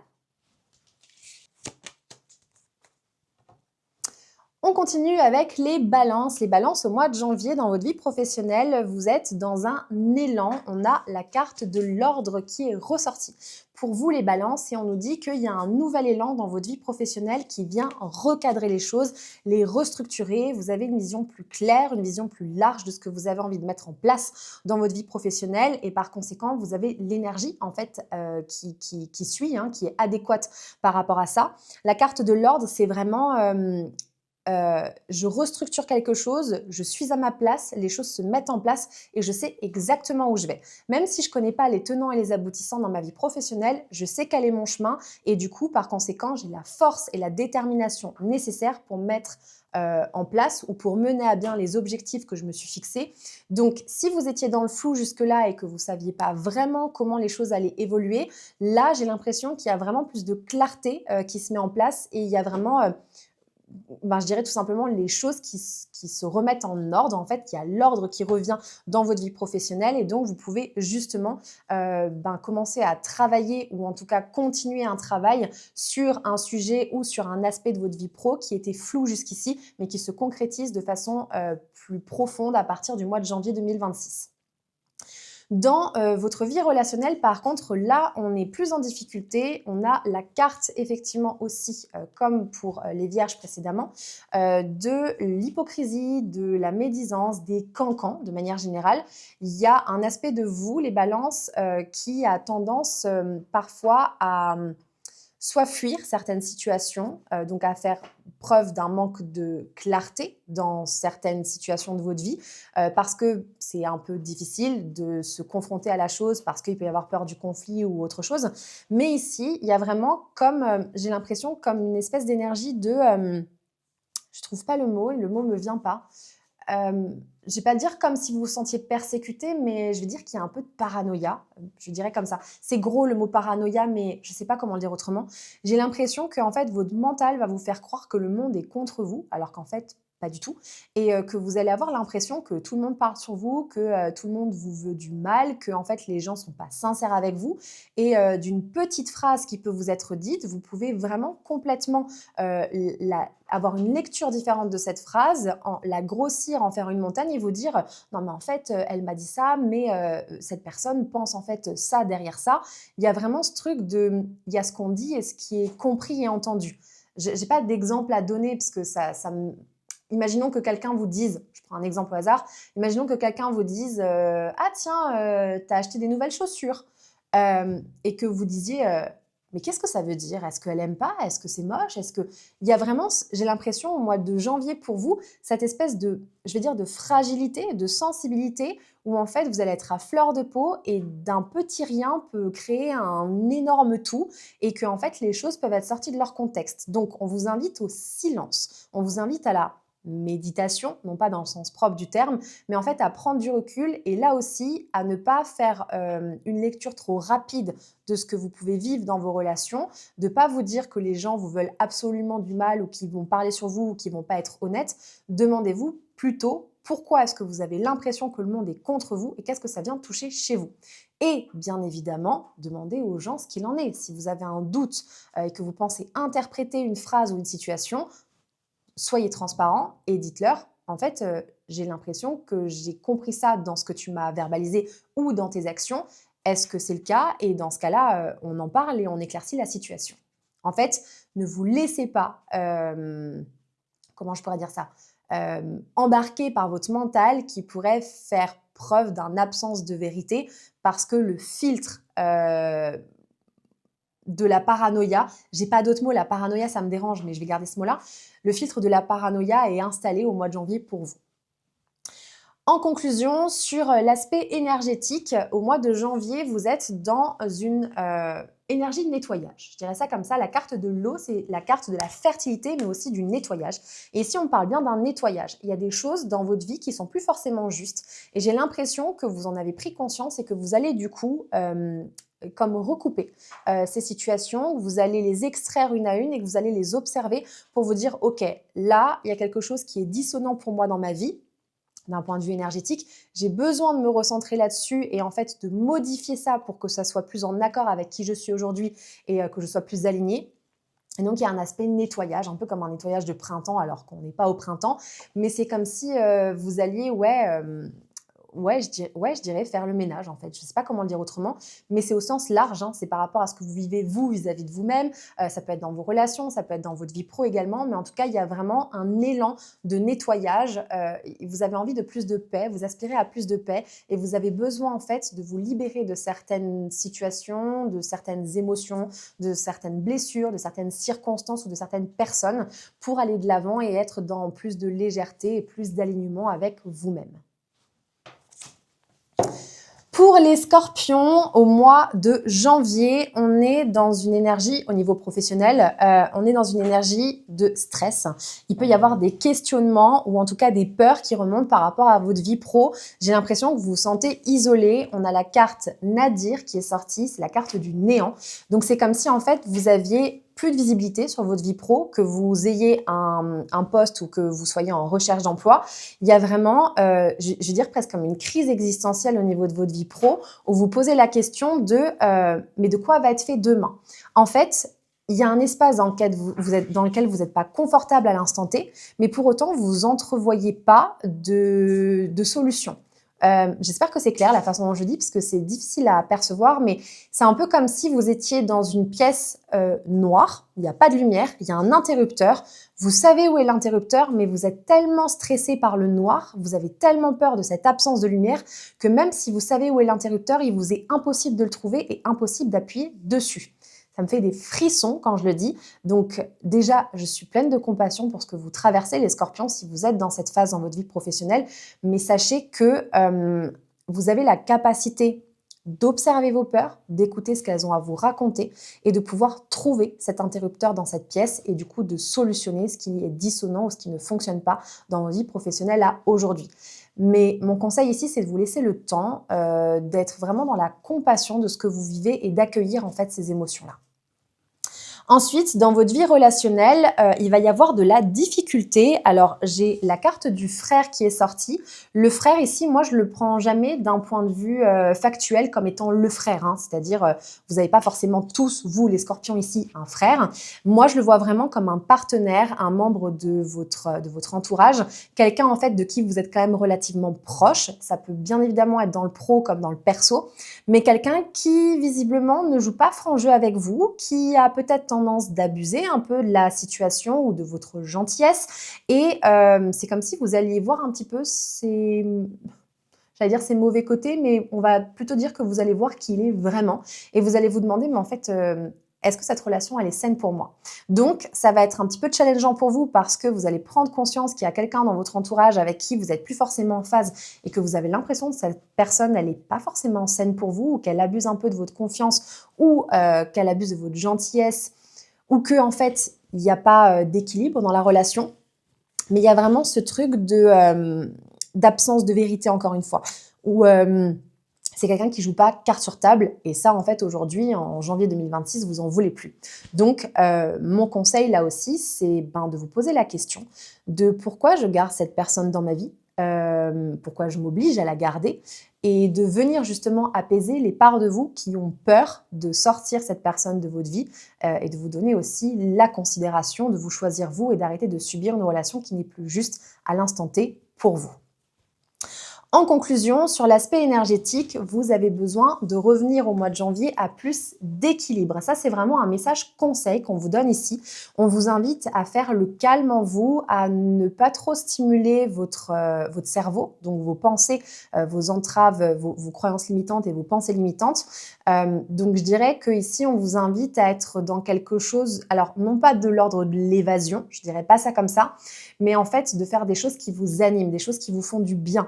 On continue avec les balances. Les balances au mois de janvier, dans votre vie professionnelle, vous êtes dans un élan. On a la carte de l'ordre qui est ressortie. Pour vous, les balances, et on nous dit qu'il y a un nouvel élan dans votre vie professionnelle qui vient recadrer les choses, les restructurer. Vous avez une vision plus claire, une vision plus large de ce que vous avez envie de mettre en place dans votre vie professionnelle et par conséquent, vous avez l'énergie en fait qui suit, qui est adéquate par rapport à ça. La carte de l'ordre, c'est vraiment je restructure quelque chose, je suis à ma place, les choses se mettent en place et je sais exactement où je vais. Même si je ne connais pas les tenants et les aboutissants dans ma vie professionnelle, je sais quel est mon chemin et du coup, par conséquent, j'ai la force et la détermination nécessaires pour mettre en place ou pour mener à bien les objectifs que je me suis fixés. Donc, si vous étiez dans le flou jusque-là et que vous ne saviez pas vraiment comment les choses allaient évoluer, là, j'ai l'impression qu'il y a vraiment plus de clarté qui se met en place et il y a vraiment je dirais tout simplement les choses qui se remettent en ordre. En fait, il y a l'ordre qui revient dans votre vie professionnelle et donc vous pouvez justement commencer à travailler ou en tout cas continuer un travail sur un sujet ou sur un aspect de votre vie pro qui était flou jusqu'ici mais qui se concrétise de façon plus profonde à partir du mois de janvier 2026. Dans votre vie relationnelle, par contre, là, on est plus en difficulté. On a la carte, effectivement, aussi, comme pour les vierges précédemment, de l'hypocrisie, de la médisance, des cancans, de manière générale. Il y a un aspect de vous, les balances, qui a tendance parfois à soit fuir certaines situations, donc à faire preuve d'un manque de clarté dans certaines situations de votre vie, parce que c'est un peu difficile de se confronter à la chose, parce qu'il peut y avoir peur du conflit ou autre chose. Mais ici, il y a vraiment comme, j'ai l'impression, comme une espèce d'énergie de, je trouve pas le mot et le mot me vient pas. Je vais pas dire comme si vous vous sentiez persécuté, mais je vais dire qu'il y a un peu de paranoïa, je dirais comme ça. C'est gros le mot paranoïa, mais je sais pas comment le dire autrement. J'ai l'impression qu'en fait, votre mental va vous faire croire que le monde est contre vous, alors qu'en fait, pas du tout. Et que vous allez avoir l'impression que tout le monde parle sur vous, que tout le monde vous veut du mal, que en fait, les gens sont pas sincères avec vous. Et d'une petite phrase qui peut vous être dite, vous pouvez vraiment complètement avoir une lecture différente de cette phrase, la grossir, en faire une montagne et vous dire non mais en fait elle m'a dit ça, mais cette personne pense en fait ça derrière ça. Il y a vraiment ce truc de, il y a ce qu'on dit et ce qui est compris et entendu. J'ai pas d'exemple à donner parce que imaginons que quelqu'un vous dise, je prends un exemple au hasard, imaginons que quelqu'un vous dise ah tiens, t'as acheté des nouvelles chaussures et que vous disiez mais qu'est-ce que ça veut dire? Est-ce qu'elle aime pas? Est-ce que c'est moche? Est-ce que il y a vraiment, j'ai l'impression au mois de janvier pour vous, cette espèce de, je vais dire, de fragilité, de sensibilité, où en fait vous allez être à fleur de peau et d'un petit rien peut créer un énorme tout et que en fait les choses peuvent être sorties de leur contexte. Donc on vous invite au silence, on vous invite à la méditation, non pas dans le sens propre du terme, mais en fait à prendre du recul et là aussi à ne pas faire une lecture trop rapide de ce que vous pouvez vivre dans vos relations, de ne pas vous dire que les gens vous veulent absolument du mal ou qu'ils vont parler sur vous ou qu'ils ne vont pas être honnêtes. Demandez-vous plutôt pourquoi est-ce que vous avez l'impression que le monde est contre vous et qu'est-ce que ça vient toucher chez vous. Et bien évidemment, demandez aux gens ce qu'il en est. Si vous avez un doute et que vous pensez interpréter une phrase ou une situation, soyez transparent et dites-leur, en fait, j'ai l'impression que j'ai compris ça dans ce que tu m'as verbalisé ou dans tes actions. Est-ce que c'est le cas? Et dans ce cas-là, on en parle et on éclaircit la situation. En fait, ne vous laissez pas, comment je pourrais dire ça, embarquer par votre mental qui pourrait faire preuve d'une absence de vérité parce que le filtre de la paranoïa, j'ai pas d'autre mot, la paranoïa ça me dérange mais je vais garder ce mot-là, le filtre de la paranoïa est installé au mois de janvier pour vous. En conclusion, sur l'aspect énergétique, au mois de janvier, vous êtes dans une énergie de nettoyage. Je dirais ça comme ça, la carte de l'eau, c'est la carte de la fertilité, mais aussi du nettoyage. Et ici, on parle bien d'un nettoyage. Il y a des choses dans votre vie qui sont plus forcément justes. Et j'ai l'impression que vous en avez pris conscience et que vous allez du coup comme recouper ces situations, vous allez les extraire une à une et que vous allez les observer pour vous dire, ok, là, il y a quelque chose qui est dissonant pour moi dans ma vie, d'un point de vue énergétique, j'ai besoin de me recentrer là-dessus et en fait de modifier ça pour que ça soit plus en accord avec qui je suis aujourd'hui et que je sois plus alignée. Et donc, il y a un aspect nettoyage, un peu comme un nettoyage de printemps alors qu'on n'est pas au printemps, mais c'est comme si vous alliez, je dirais faire le ménage en fait. Je ne sais pas comment le dire autrement, mais c'est au sens large. Hein. C'est par rapport à ce que vous vivez vous vis-à-vis de vous-même. Ça peut être dans vos relations, ça peut être dans votre vie pro également. Mais en tout cas, il y a vraiment un élan de nettoyage. Vous avez envie de plus de paix, vous aspirez à plus de paix et vous avez besoin en fait de vous libérer de certaines situations, de certaines émotions, de certaines blessures, de certaines circonstances ou de certaines personnes pour aller de l'avant et être dans plus de légèreté et plus d'alignement avec vous-même. Pour les scorpions, au mois de janvier, on est dans une énergie, au niveau professionnel, on est dans une énergie de stress. Il peut y avoir des questionnements ou en tout cas des peurs qui remontent par rapport à votre vie pro. J'ai l'impression que vous vous sentez isolé. On a la carte Nadir qui est sortie, c'est la carte du néant. Donc c'est comme si en fait vous aviez plus de visibilité sur votre vie pro, que vous ayez un poste ou que vous soyez en recherche d'emploi. Il y a vraiment, je vais dire presque comme une crise existentielle au niveau de votre vie pro, où vous posez la question de mais de quoi va être fait demain? En fait, il y a un espace dans lequel vous n'êtes pas confortable à l'instant T, mais pour autant, vous entrevoyez pas de solution. J'espère que c'est clair la façon dont je dis, parce que c'est difficile à percevoir, mais c'est un peu comme si vous étiez dans une pièce noire, il n'y a pas de lumière, il y a un interrupteur, vous savez où est l'interrupteur, mais vous êtes tellement stressé par le noir, vous avez tellement peur de cette absence de lumière, que même si vous savez où est l'interrupteur, il vous est impossible de le trouver et impossible d'appuyer dessus. Ça me fait des frissons quand je le dis. Donc déjà, je suis pleine de compassion pour ce que vous traversez, les scorpions, si vous êtes dans cette phase dans votre vie professionnelle. Mais sachez que vous avez la capacité d'observer vos peurs, d'écouter ce qu'elles ont à vous raconter et de pouvoir trouver cet interrupteur dans cette pièce et du coup de solutionner ce qui est dissonant ou ce qui ne fonctionne pas dans votre vie professionnelle à aujourd'hui. Mais mon conseil ici, c'est de vous laisser le temps d'être vraiment dans la compassion de ce que vous vivez et d'accueillir en fait ces émotions-là. Ensuite, dans votre vie relationnelle, il va y avoir de la difficulté. Alors, j'ai la carte du frère qui est sortie. Le frère ici, moi, je le prends jamais d'un point de vue factuel comme étant le frère. Hein. C'est-à-dire, vous n'avez pas forcément tous, vous les scorpions ici, un frère. Moi, je le vois vraiment comme un partenaire, un membre de votre entourage, quelqu'un en fait de qui vous êtes quand même relativement proche. Ça peut bien évidemment être dans le pro comme dans le perso, mais quelqu'un qui visiblement ne joue pas franc jeu avec vous, qui a peut-être tendance d'abuser un peu de la situation ou de votre gentillesse. Et c'est comme si vous alliez voir un petit peu j'allais dire ses mauvais côtés, mais on va plutôt dire que vous allez voir qui il est vraiment. Et vous allez vous demander, mais en fait, est-ce que cette relation, elle est saine pour moi? Donc, ça va être un petit peu challengeant pour vous parce que vous allez prendre conscience qu'il y a quelqu'un dans votre entourage avec qui vous n'êtes plus forcément en phase et que vous avez l'impression que cette personne, elle n'est pas forcément saine pour vous ou qu'elle abuse un peu de votre confiance ou qu'elle abuse de votre gentillesse ou que en fait, il n'y a pas d'équilibre dans la relation. Mais il y a vraiment ce truc d'absence de vérité, encore une fois, où c'est quelqu'un qui joue pas carte sur table. Et ça, en fait, aujourd'hui, en janvier 2026, vous en voulez plus. Donc, mon conseil, là aussi, c'est de vous poser la question de pourquoi je garde cette personne dans ma vie, pourquoi je m'oblige à la garder, et de venir justement apaiser les parts de vous qui ont peur de sortir cette personne de votre vie et de vous donner aussi la considération de vous choisir vous et d'arrêter de subir une relation qui n'est plus juste à l'instant T pour vous. En conclusion, sur l'aspect énergétique, vous avez besoin de revenir au mois de janvier à plus d'équilibre. Ça, c'est vraiment un message conseil qu'on vous donne ici. On vous invite à faire le calme en vous, à ne pas trop stimuler votre cerveau, donc vos pensées, vos entraves, vos croyances limitantes et vos pensées limitantes. Donc, je dirais qu'ici, on vous invite à être dans quelque chose, alors non pas de l'ordre de l'évasion, je dirais pas ça comme ça, mais en fait, de faire des choses qui vous animent, des choses qui vous font du bien,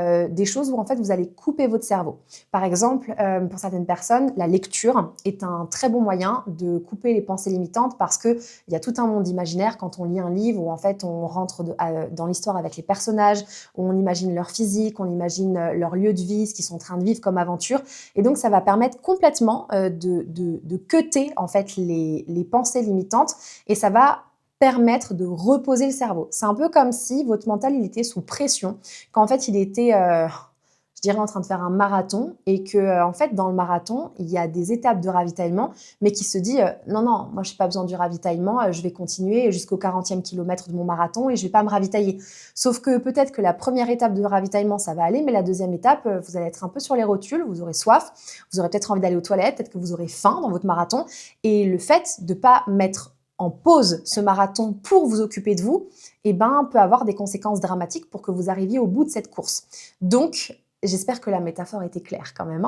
des choses où en fait vous allez couper votre cerveau. Par exemple, pour certaines personnes, la lecture est un très bon moyen de couper les pensées limitantes parce qu'il y a tout un monde imaginaire quand on lit un livre où en fait on rentre dans l'histoire avec les personnages, où on imagine leur physique, on imagine leur lieu de vie, ce qu'ils sont en train de vivre comme aventure. Et donc ça va permettre complètement de cutter en fait les pensées limitantes et ça va permettre de reposer le cerveau. C'est un peu comme si votre mental il était sous pression, qu'en fait il était, je dirais, en train de faire un marathon et que en fait dans le marathon il y a des étapes de ravitaillement, mais qui se dit non non, moi je n'ai pas besoin du ravitaillement, je vais continuer jusqu'au 40e kilomètre de mon marathon et je ne vais pas me ravitailler. Sauf que peut-être que la première étape de ravitaillement ça va aller, mais la deuxième étape vous allez être un peu sur les rotules, vous aurez soif, vous aurez peut-être envie d'aller aux toilettes, peut-être que vous aurez faim dans votre marathon et le fait de ne pas mettre en pause ce marathon pour vous occuper de vous, peut avoir des conséquences dramatiques pour que vous arriviez au bout de cette course. Donc, j'espère que la métaphore était claire quand même.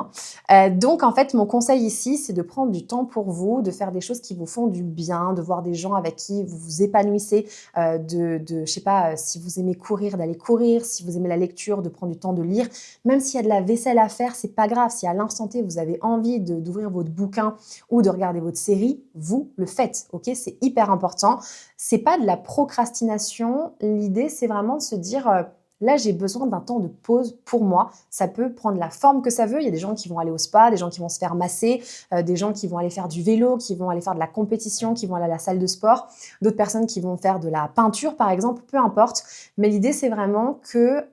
Donc, en fait, mon conseil ici, c'est de prendre du temps pour vous, de faire des choses qui vous font du bien, de voir des gens avec qui vous vous épanouissez, je sais pas, si vous aimez courir, d'aller courir, si vous aimez la lecture, de prendre du temps de lire. Même s'il y a de la vaisselle à faire, c'est pas grave. Si à l'instant T, vous avez envie d'ouvrir votre bouquin ou de regarder votre série, vous le faites, ok? C'est hyper important. C'est pas de la procrastination. L'idée, c'est vraiment de se dire... là, j'ai besoin d'un temps de pause pour moi. Ça peut prendre la forme que ça veut. Il y a des gens qui vont aller au spa, des gens qui vont se faire masser, des gens qui vont aller faire du vélo, qui vont aller faire de la compétition, qui vont aller à la salle de sport, d'autres personnes qui vont faire de la peinture, par exemple, peu importe. Mais l'idée, c'est vraiment que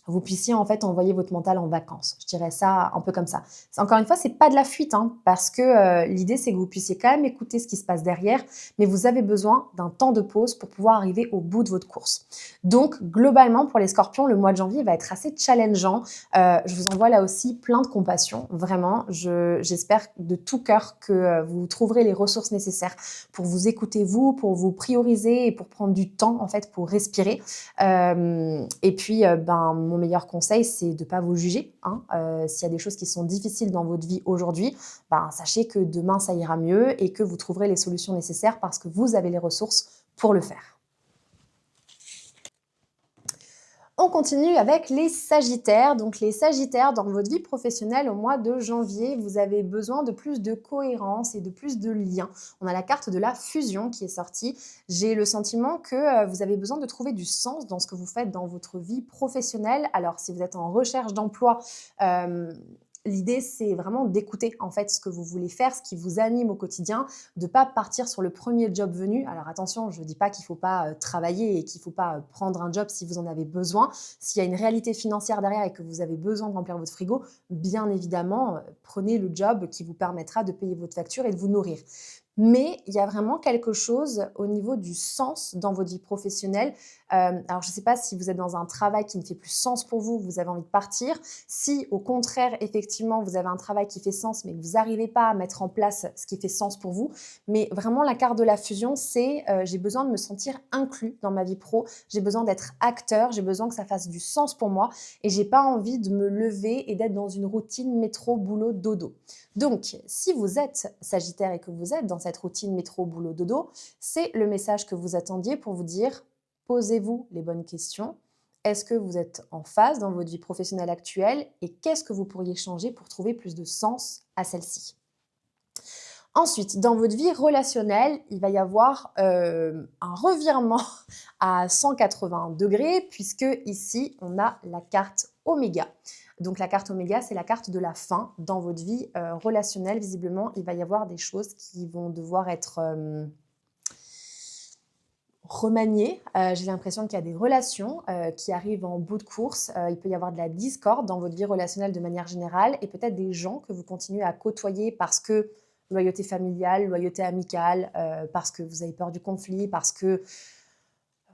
vous puissiez en fait envoyer votre mental en vacances. Je dirais ça un peu comme ça. Encore une fois, c'est pas de la fuite, hein, parce que l'idée c'est que vous puissiez quand même écouter ce qui se passe derrière, mais vous avez besoin d'un temps de pause pour pouvoir arriver au bout de votre course. Donc globalement pour les Scorpions, le mois de janvier va être assez challengeant. Je vous envoie là aussi plein de compassion, vraiment. J'espère de tout cœur que vous trouverez les ressources nécessaires pour vous écouter vous, pour vous prioriser et pour prendre du temps en fait pour respirer. Et puis mon meilleur conseil, c'est de ne pas vous juger, hein. S'il y a des choses qui sont difficiles dans votre vie aujourd'hui, sachez que demain, ça ira mieux et que vous trouverez les solutions nécessaires parce que vous avez les ressources pour le faire. On continue avec les Sagittaires. Donc les Sagittaires, dans votre vie professionnelle au mois de janvier, vous avez besoin de plus de cohérence et de plus de liens. On a la carte de la fusion qui est sortie. J'ai le sentiment que vous avez besoin de trouver du sens dans ce que vous faites dans votre vie professionnelle. Alors si vous êtes en recherche d'emploi, l'idée, c'est vraiment d'écouter en fait ce que vous voulez faire, ce qui vous anime au quotidien, de ne pas partir sur le premier job venu. Alors attention, je ne dis pas qu'il ne faut pas travailler et qu'il ne faut pas prendre un job si vous en avez besoin. S'il y a une réalité financière derrière et que vous avez besoin de remplir votre frigo, bien évidemment, prenez le job qui vous permettra de payer votre facture et de vous nourrir. Mais il y a vraiment quelque chose au niveau du sens dans votre vie professionnelle. Alors, je ne sais pas si vous êtes dans un travail qui ne fait plus sens pour vous, vous avez envie de partir. Si, au contraire, effectivement, vous avez un travail qui fait sens, mais que vous n'arrivez pas à mettre en place ce qui fait sens pour vous. Mais vraiment, la carte de la fusion, c'est j'ai besoin de me sentir inclus dans ma vie pro. J'ai besoin d'être acteur, j'ai besoin que ça fasse du sens pour moi. Et j'ai pas envie de me lever et d'être dans une routine métro, boulot, dodo. Donc, si vous êtes Sagittaire et que vous êtes dans cette routine métro, boulot, dodo, c'est le message que vous attendiez pour vous dire posez-vous les bonnes questions. Est-ce que vous êtes en phase dans votre vie professionnelle actuelle et qu'est-ce que vous pourriez changer pour trouver plus de sens à celle-ci? Ensuite, dans votre vie relationnelle, il va y avoir un revirement à 180 degrés puisque ici, on a la carte Oméga. Donc la carte Oméga, c'est la carte de la fin dans votre vie relationnelle. Visiblement, il va y avoir des choses qui vont devoir être remaniées. J'ai l'impression qu'il y a des relations qui arrivent en bout de course. Il peut y avoir de la discorde dans votre vie relationnelle de manière générale et peut-être des gens que vous continuez à côtoyer parce que loyauté familiale, loyauté amicale, parce que vous avez peur du conflit, parce que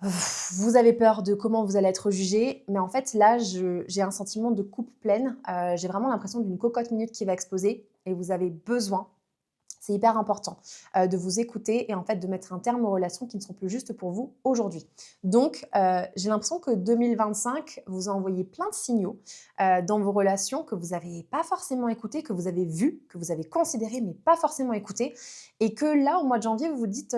vous avez peur de comment vous allez être jugé. Mais en fait, là, j'ai un sentiment de coupe pleine. J'ai vraiment l'impression d'une cocotte minute qui va exploser et vous avez besoin, c'est hyper important, de vous écouter et en fait de mettre un terme aux relations qui ne sont plus justes pour vous aujourd'hui. Donc, j'ai l'impression que 2025 vous a envoyé plein de signaux dans vos relations que vous n'avez pas forcément écoutés, que vous avez vus, que vous avez considérés mais pas forcément écoutés. Et que là, au mois de janvier, vous vous dites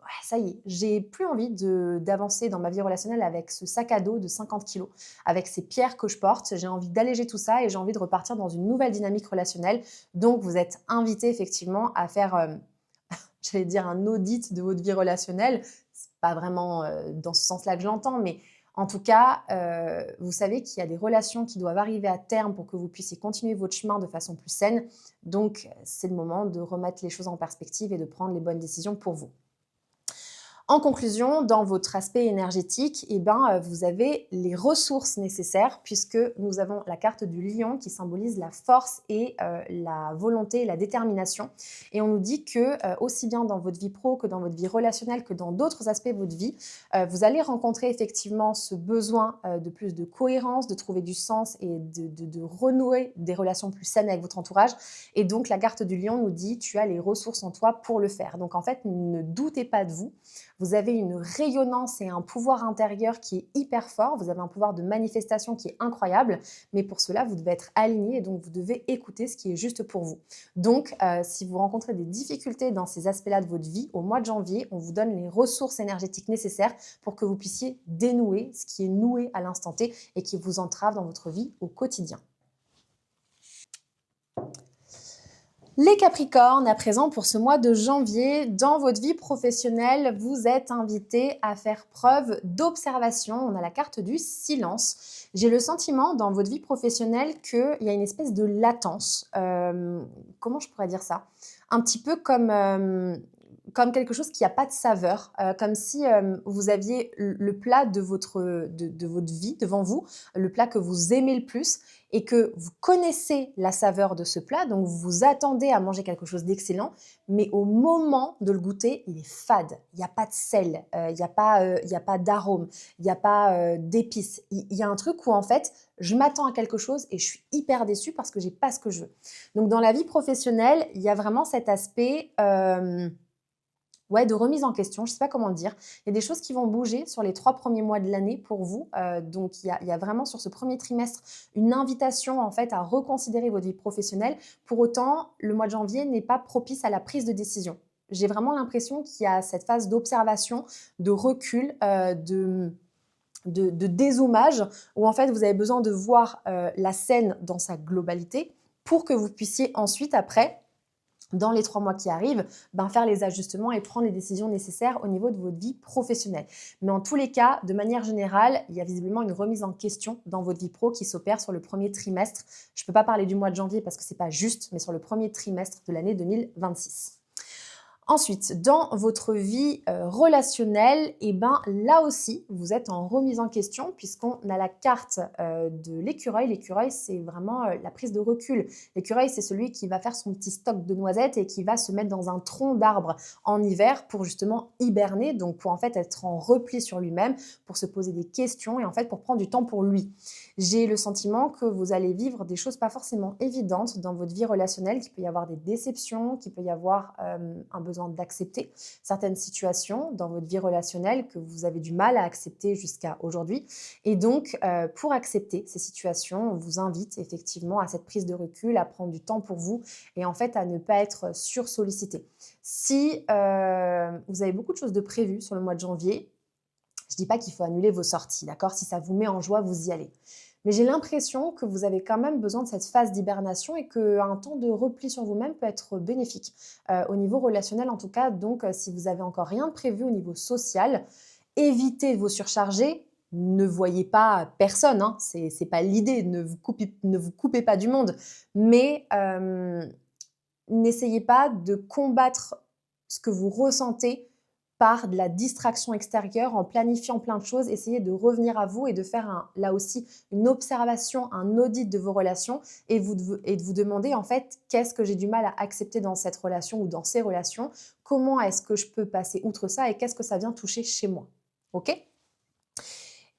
ouais, ça y est, j'ai plus envie d'avancer dans ma vie relationnelle avec ce sac à dos de 50 kilos, avec ces pierres que je porte. J'ai envie d'alléger tout ça et j'ai envie de repartir dans une nouvelle dynamique relationnelle. Donc, vous êtes invité effectivement à faire, j'allais dire, un audit de votre vie relationnelle. C'est pas vraiment dans ce sens-là que je l'entends, mais en tout cas, vous savez qu'il y a des relations qui doivent arriver à terme pour que vous puissiez continuer votre chemin de façon plus saine. Donc, c'est le moment de remettre les choses en perspective et de prendre les bonnes décisions pour vous. En conclusion, dans votre aspect énergétique, vous avez les ressources nécessaires puisque nous avons la carte du lion qui symbolise la force et la volonté et la détermination. Et on nous dit que aussi bien dans votre vie pro que dans votre vie relationnelle que dans d'autres aspects de votre vie, vous allez rencontrer effectivement ce besoin de plus de cohérence, de trouver du sens et de renouer des relations plus saines avec votre entourage. Et donc la carte du lion nous dit tu as les ressources en toi pour le faire. Donc en fait, ne doutez pas de vous. Vous avez une rayonnance et un pouvoir intérieur qui est hyper fort. Vous avez un pouvoir de manifestation qui est incroyable. Mais pour cela, vous devez être aligné et donc vous devez écouter ce qui est juste pour vous. Donc, si vous rencontrez des difficultés dans ces aspects-là de votre vie, au mois de janvier, on vous donne les ressources énergétiques nécessaires pour que vous puissiez dénouer ce qui est noué à l'instant T et qui vous entrave dans votre vie au quotidien. Les Capricornes, à présent pour ce mois de janvier, dans votre vie professionnelle, vous êtes invités à faire preuve d'observation. On a la carte du silence. J'ai le sentiment dans votre vie professionnelle qu'il y a une espèce de latence. Comment je pourrais dire ça? Un petit peu comme comme quelque chose qui a pas de saveur, comme si, vous aviez le plat de votre vie devant vous, le plat que vous aimez le plus et que vous connaissez la saveur de ce plat, donc vous vous attendez à manger quelque chose d'excellent, mais au moment de le goûter, il est fade. Il y a pas de sel, il y a pas d'arôme, il y a pas, d'épices. Il y a un truc où en fait, je m'attends à quelque chose et je suis hyper déçue parce que j'ai pas ce que je veux. Donc dans la vie professionnelle, il y a vraiment cet aspect, ouais, de remise en question, je ne sais pas comment le dire. Il y a des choses qui vont bouger sur les 3 premiers mois de l'année pour vous. Donc, il y a vraiment sur ce premier trimestre une invitation en fait à reconsidérer votre vie professionnelle. Pour autant, le mois de janvier n'est pas propice à la prise de décision. J'ai vraiment l'impression qu'il y a cette phase d'observation, de recul, de dézoomage, où en fait vous avez besoin de voir la scène dans sa globalité pour que vous puissiez ensuite, après, dans les 3 mois qui arrivent, faire les ajustements et prendre les décisions nécessaires au niveau de votre vie professionnelle. Mais en tous les cas, de manière générale, il y a visiblement une remise en question dans votre vie pro qui s'opère sur le premier trimestre. Je ne peux pas parler du mois de janvier parce que ce n'est pas juste, mais sur le premier trimestre de l'année 2026. Ensuite, dans votre vie relationnelle, là aussi, vous êtes en remise en question puisqu'on a la carte de l'écureuil. L'écureuil, c'est vraiment la prise de recul. L'écureuil, c'est celui qui va faire son petit stock de noisettes et qui va se mettre dans un tronc d'arbre en hiver pour justement hiberner, donc pour en fait être en repli sur lui-même, pour se poser des questions et en fait pour prendre du temps pour lui. J'ai le sentiment que vous allez vivre des choses pas forcément évidentes dans votre vie relationnelle, qu'il peut y avoir des déceptions, qu'il peut y avoir un besoin d'accepter certaines situations dans votre vie relationnelle que vous avez du mal à accepter jusqu'à aujourd'hui. Et donc, pour accepter ces situations, on vous invite effectivement à cette prise de recul, à prendre du temps pour vous et en fait à ne pas être sursollicité. Si vous avez beaucoup de choses de prévues sur le mois de janvier, je ne dis pas qu'il faut annuler vos sorties, d'accord? Si ça vous met en joie, vous y allez. Mais j'ai l'impression que vous avez quand même besoin de cette phase d'hibernation et qu'un temps de repli sur vous-même peut être bénéfique au niveau relationnel en tout cas. Donc, si vous n'avez encore rien de prévu au niveau social, évitez de vous surcharger. Ne voyez pas personne, hein, c'est pas l'idée, ne vous coupez pas du monde. Mais n'essayez pas de combattre ce que vous ressentez par de la distraction extérieure, en planifiant plein de choses, essayez de revenir à vous et de faire là aussi une observation, un audit de vos relations et de vous demander en fait qu'est-ce que j'ai du mal à accepter dans cette relation ou dans ces relations, comment est-ce que je peux passer outre ça et qu'est-ce que ça vient toucher chez moi. Ok ?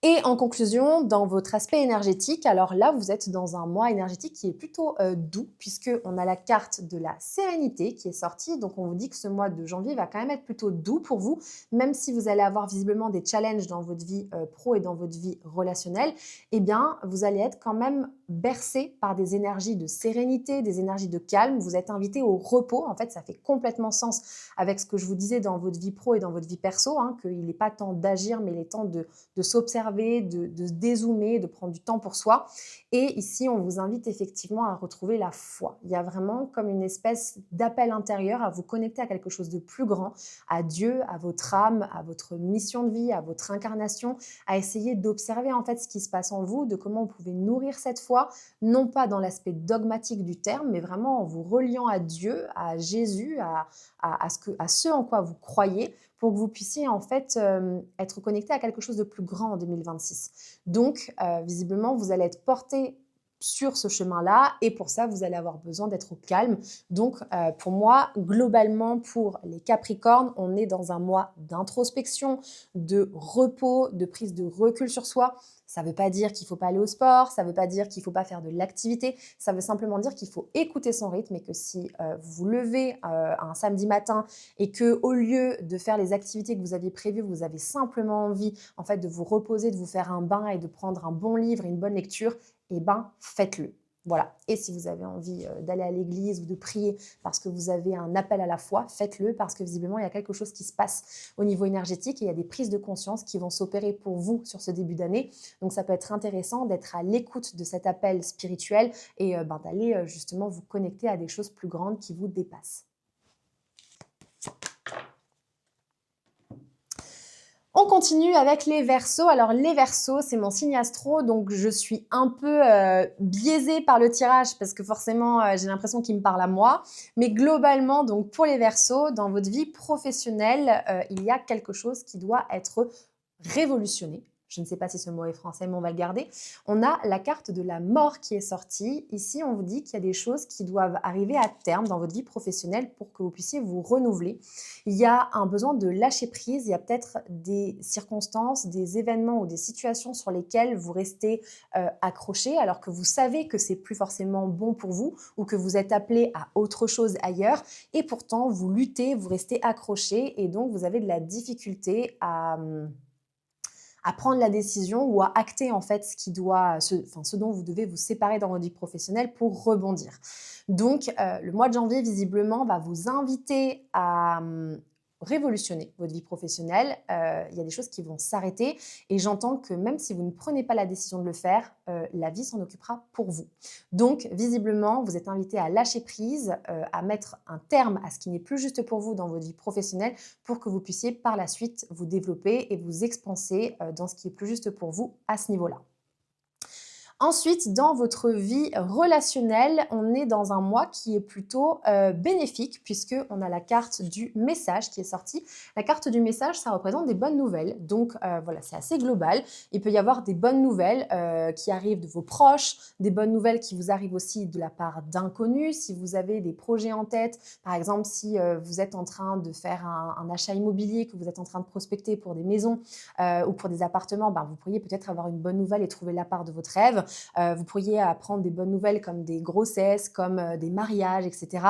Et en conclusion, dans votre aspect énergétique, alors là, vous êtes dans un mois énergétique qui est plutôt doux puisqu'on a la carte de la sérénité qui est sortie. Donc, on vous dit que ce mois de janvier va quand même être plutôt doux pour vous, même si vous allez avoir visiblement des challenges dans votre vie pro et dans votre vie relationnelle. Eh bien, vous allez être quand même bercé par des énergies de sérénité, des énergies de calme. Vous êtes invité au repos. En fait, ça fait complètement sens avec ce que je vous disais dans votre vie pro et dans votre vie perso, hein, qu'il n'est pas temps d'agir, mais il est temps de s'observer, de se dézoomer, de prendre du temps pour soi. Et ici, on vous invite effectivement à retrouver la foi. Il y a vraiment comme une espèce d'appel intérieur à vous connecter à quelque chose de plus grand, à Dieu, à votre âme, à votre mission de vie, à votre incarnation, à essayer d'observer en fait ce qui se passe en vous, de comment vous pouvez nourrir cette foi, non pas dans l'aspect dogmatique du terme, mais vraiment en vous reliant à Dieu, à Jésus, à ce en quoi vous croyez, pour que vous puissiez en fait être connecté à quelque chose de plus grand en 2026. Donc, visiblement, vous allez être porté sur ce chemin-là et pour ça, vous allez avoir besoin d'être au calme. Donc, pour moi, globalement, pour les Capricornes, on est dans un mois d'introspection, de repos, de prise de recul sur soi. Ça ne veut pas dire qu'il ne faut pas aller au sport, ça ne veut pas dire qu'il ne faut pas faire de l'activité, ça veut simplement dire qu'il faut écouter son rythme et que si vous vous levez un samedi matin et que au lieu de faire les activités que vous aviez prévues, vous avez simplement envie en fait de vous reposer, de vous faire un bain et de prendre un bon livre et une bonne lecture, eh ben faites-le. Voilà. Et si vous avez envie d'aller à l'église ou de prier parce que vous avez un appel à la foi, faites-le parce que visiblement, il y a quelque chose qui se passe au niveau énergétique et il y a des prises de conscience qui vont s'opérer pour vous sur ce début d'année. Donc, ça peut être intéressant d'être à l'écoute de cet appel spirituel et d'aller justement vous connecter à des choses plus grandes qui vous dépassent. On continue avec les Verseaux. Alors les Verseaux, c'est mon signe astro, donc je suis un peu biaisée par le tirage parce que forcément j'ai l'impression qu'il me parle à moi. Mais globalement, donc pour les Verseaux, dans votre vie professionnelle, il y a quelque chose qui doit être révolutionné. Je ne sais pas si ce mot est français, mais on va le garder. On a la carte de la mort qui est sortie. Ici, on vous dit qu'il y a des choses qui doivent arriver à terme dans votre vie professionnelle pour que vous puissiez vous renouveler. Il y a un besoin de lâcher prise. Il y a peut-être des circonstances, des événements ou des situations sur lesquelles vous restez accroché alors que vous savez que c'est plus forcément bon pour vous ou que vous êtes appelé à autre chose ailleurs. Et pourtant, vous luttez, vous restez accroché et donc vous avez de la difficulté à prendre la décision ou à acter en fait ce dont vous devez vous séparer dans votre vie professionnelle pour rebondir. Donc, le mois de janvier, visiblement, va vous inviter à révolutionner votre vie professionnelle. Il y a des choses qui vont s'arrêter et j'entends que même si vous ne prenez pas la décision de le faire, la vie s'en occupera pour vous. Donc, visiblement, vous êtes invité à lâcher prise, à mettre un terme à ce qui n'est plus juste pour vous dans votre vie professionnelle pour que vous puissiez par la suite vous développer et vous expanser dans ce qui est plus juste pour vous à ce niveau-là. Ensuite, dans votre vie relationnelle, on est dans un mois qui est plutôt bénéfique puisqu'on a la carte du message qui est sortie. La carte du message, ça représente des bonnes nouvelles. Donc voilà, c'est assez global. Il peut y avoir des bonnes nouvelles qui arrivent de vos proches, des bonnes nouvelles qui vous arrivent aussi de la part d'inconnus. Si vous avez des projets en tête, par exemple, si vous êtes en train de faire un achat immobilier, que vous êtes en train de prospecter pour des maisons ou pour des appartements, vous pourriez peut-être avoir une bonne nouvelle et trouver l'appart de votre rêve. Vous pourriez apprendre des bonnes nouvelles comme des grossesses, comme des mariages, etc.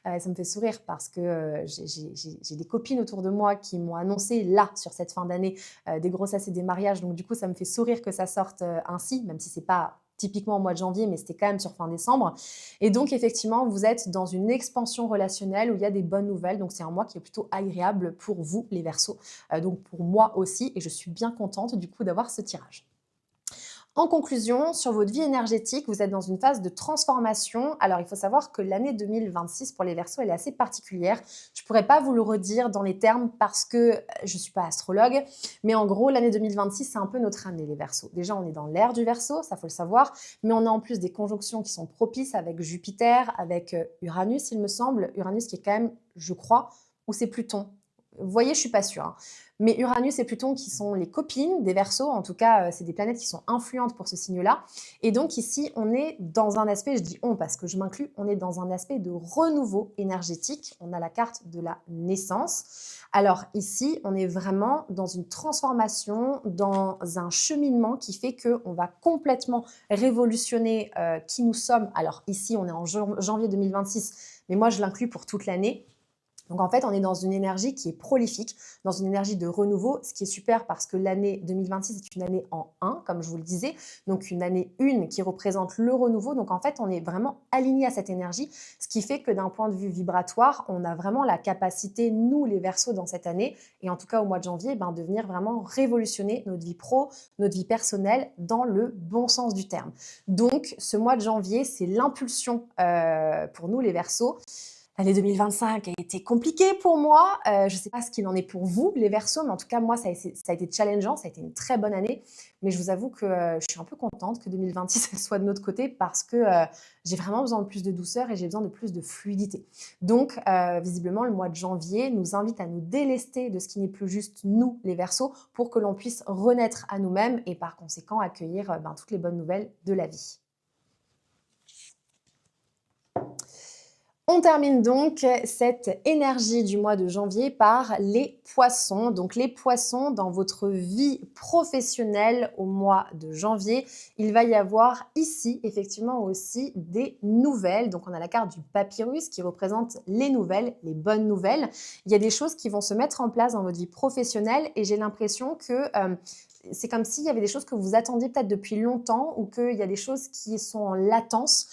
Ça me fait sourire parce que j'ai des copines autour de moi qui m'ont annoncé là, sur cette fin d'année, des grossesses et des mariages. Donc du coup, ça me fait sourire que ça sorte ainsi, même si c'est pas typiquement au mois de janvier, mais c'était quand même sur fin décembre. Et donc, effectivement, vous êtes dans une expansion relationnelle où il y a des bonnes nouvelles. Donc, c'est un mois qui est plutôt agréable pour vous, les Verseaux. Donc, pour moi aussi. Et je suis bien contente, du coup, d'avoir ce tirage. En conclusion, sur votre vie énergétique, vous êtes dans une phase de transformation. Alors, il faut savoir que l'année 2026 pour les Verseaux, elle est assez particulière. Je ne pourrais pas vous le redire dans les termes parce que je ne suis pas astrologue, mais en gros, l'année 2026, c'est un peu notre année, les Verseaux. Déjà, on est dans l'ère du Verseau, ça faut le savoir, mais on a en plus des conjonctions qui sont propices avec Jupiter, avec Uranus, il me semble. Uranus qui est quand même, je crois, ou c'est Pluton. Vous voyez, je ne suis pas sûre. Hein. Mais Uranus et Pluton qui sont les copines des Verseaux, en tout cas, c'est des planètes qui sont influentes pour ce signe-là. Et donc ici, on est dans un aspect, je dis on parce que je m'inclus, on est dans un aspect de renouveau énergétique. On a la carte de la naissance. Alors ici, on est vraiment dans une transformation, dans un cheminement qui fait qu'on va complètement révolutionner qui nous sommes. Alors ici, on est en janvier 2026, mais moi, je l'inclus pour toute l'année. Donc en fait, on est dans une énergie qui est prolifique, dans une énergie de renouveau, ce qui est super parce que l'année 2026 est une année en 1, comme je vous le disais, donc une année 1 qui représente le renouveau. Donc en fait, on est vraiment aligné à cette énergie, ce qui fait que d'un point de vue vibratoire, on a vraiment la capacité, nous les Verseaux dans cette année, et en tout cas au mois de janvier, de venir vraiment révolutionner notre vie pro, notre vie personnelle dans le bon sens du terme. Donc ce mois de janvier, c'est l'impulsion pour nous les Verseaux. L'année 2025 a été compliquée pour moi. Je ne sais pas ce qu'il en est pour vous, les Verseaux, mais en tout cas, moi, ça a été challengeant. Ça a été une très bonne année. Mais je vous avoue que je suis un peu contente que 2026 soit de notre côté parce que j'ai vraiment besoin de plus de douceur et j'ai besoin de plus de fluidité. Donc, visiblement, le mois de janvier nous invite à nous délester de ce qui n'est plus juste nous, les Verseaux, pour que l'on puisse renaître à nous-mêmes et par conséquent accueillir toutes les bonnes nouvelles de la vie. On termine donc cette énergie du mois de janvier par les poissons. Donc les poissons, dans votre vie professionnelle au mois de janvier, il va y avoir ici effectivement aussi des nouvelles. Donc on a la carte du papyrus qui représente les nouvelles, les bonnes nouvelles. Il y a des choses qui vont se mettre en place dans votre vie professionnelle et j'ai l'impression que c'est comme s'il y avait des choses que vous attendiez peut-être depuis longtemps ou qu'il y a des choses qui sont en latence.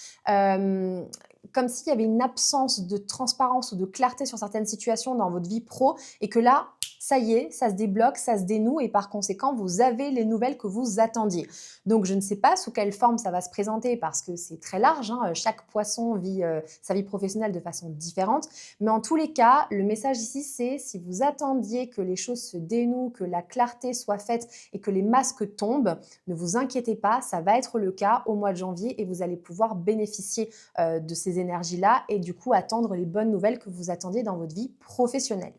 Comme s'il y avait une absence de transparence ou de clarté sur certaines situations dans votre vie pro et que là, ça y est, ça se débloque, ça se dénoue et par conséquent, vous avez les nouvelles que vous attendiez. Donc, je ne sais pas sous quelle forme ça va se présenter parce que c'est très large, hein. Chaque poisson vit sa vie professionnelle de façon différente. Mais en tous les cas, le message ici, c'est si vous attendiez que les choses se dénouent, que la clarté soit faite et que les masques tombent, ne vous inquiétez pas, ça va être le cas au mois de janvier et vous allez pouvoir bénéficier de ces énergies-là et du coup attendre les bonnes nouvelles que vous attendiez dans votre vie professionnelle.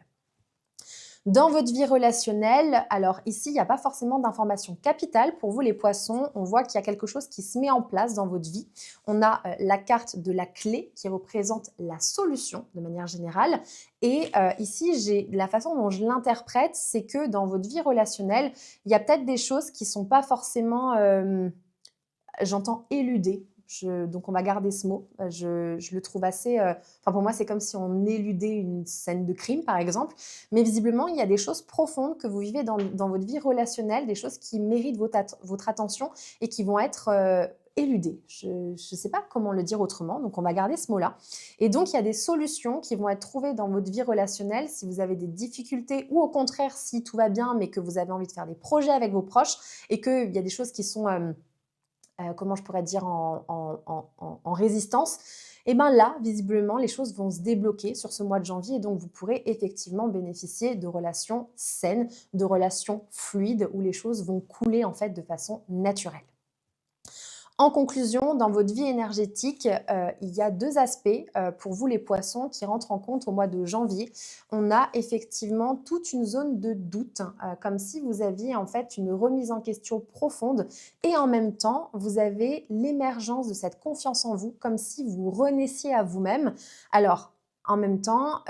Dans votre vie relationnelle, alors ici, il n'y a pas forcément d'information capitale pour vous les poissons. On voit qu'il y a quelque chose qui se met en place dans votre vie. On a la carte de la clé qui représente la solution de manière générale. Et ici, la façon dont je l'interprète, c'est que dans votre vie relationnelle, il y a peut-être des choses qui ne sont pas forcément, j'entends éludées. Donc, on va garder ce mot. Je le trouve assez... pour moi, c'est comme si on éludait une scène de crime, par exemple. Mais visiblement, il y a des choses profondes que vous vivez dans votre vie relationnelle, des choses qui méritent votre attention et qui vont être éludées. Je ne sais pas comment le dire autrement, donc on va garder ce mot-là. Et donc, il y a des solutions qui vont être trouvées dans votre vie relationnelle si vous avez des difficultés ou au contraire, si tout va bien, mais que vous avez envie de faire des projets avec vos proches et qu'il y a des choses qui sont... comment je pourrais dire, en résistance, et bien là, visiblement, les choses vont se débloquer sur ce mois de janvier et donc vous pourrez effectivement bénéficier de relations saines, de relations fluides où les choses vont couler en fait de façon naturelle. En conclusion, dans votre vie énergétique, il y a deux aspects pour vous les poissons qui rentrent en compte au mois de janvier. On a effectivement toute une zone de doute, comme si vous aviez en fait une remise en question profonde et en même temps, vous avez l'émergence de cette confiance en vous, comme si vous renaissiez à vous-même. Alors, en même temps,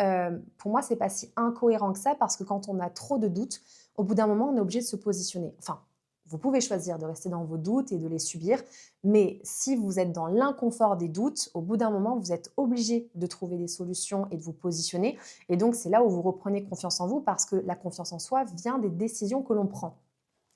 pour moi, c'est pas si incohérent que ça parce que quand on a trop de doutes, au bout d'un moment, on est obligé de se positionner. Enfin, vous pouvez choisir de rester dans vos doutes et de les subir, mais si vous êtes dans l'inconfort des doutes, au bout d'un moment, vous êtes obligé de trouver des solutions et de vous positionner. Et donc, c'est là où vous reprenez confiance en vous parce que la confiance en soi vient des décisions que l'on prend.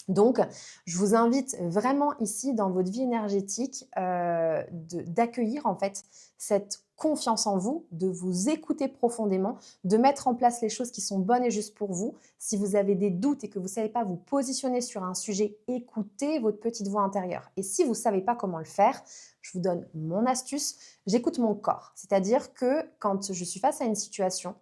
Donc, je vous invite vraiment ici dans votre vie énergétique d'accueillir en fait cette confiance en vous, de vous écouter profondément, de mettre en place les choses qui sont bonnes et justes pour vous. Si vous avez des doutes et que vous ne savez pas vous positionner sur un sujet, écoutez votre petite voix intérieure. Et si vous ne savez pas comment le faire, je vous donne mon astuce, j'écoute mon corps. C'est-à-dire que quand je suis face à une situation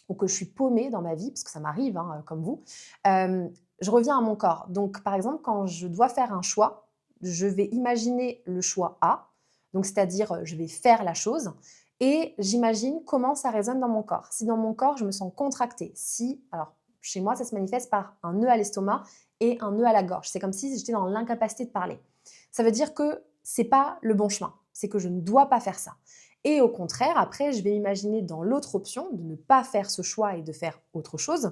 ou que je suis paumée dans ma vie, parce que ça m'arrive comme vous, je reviens à mon corps. Donc, par exemple, quand je dois faire un choix, je vais imaginer le choix A, donc c'est-à-dire je vais faire la chose, et j'imagine comment ça résonne dans mon corps. Si dans mon corps, je me sens contractée, alors chez moi, ça se manifeste par un nœud à l'estomac et un nœud à la gorge. C'est comme si j'étais dans l'incapacité de parler. Ça veut dire que c'est pas le bon chemin, c'est que je ne dois pas faire ça. Et au contraire, après, je vais imaginer dans l'autre option de ne pas faire ce choix et de faire autre chose.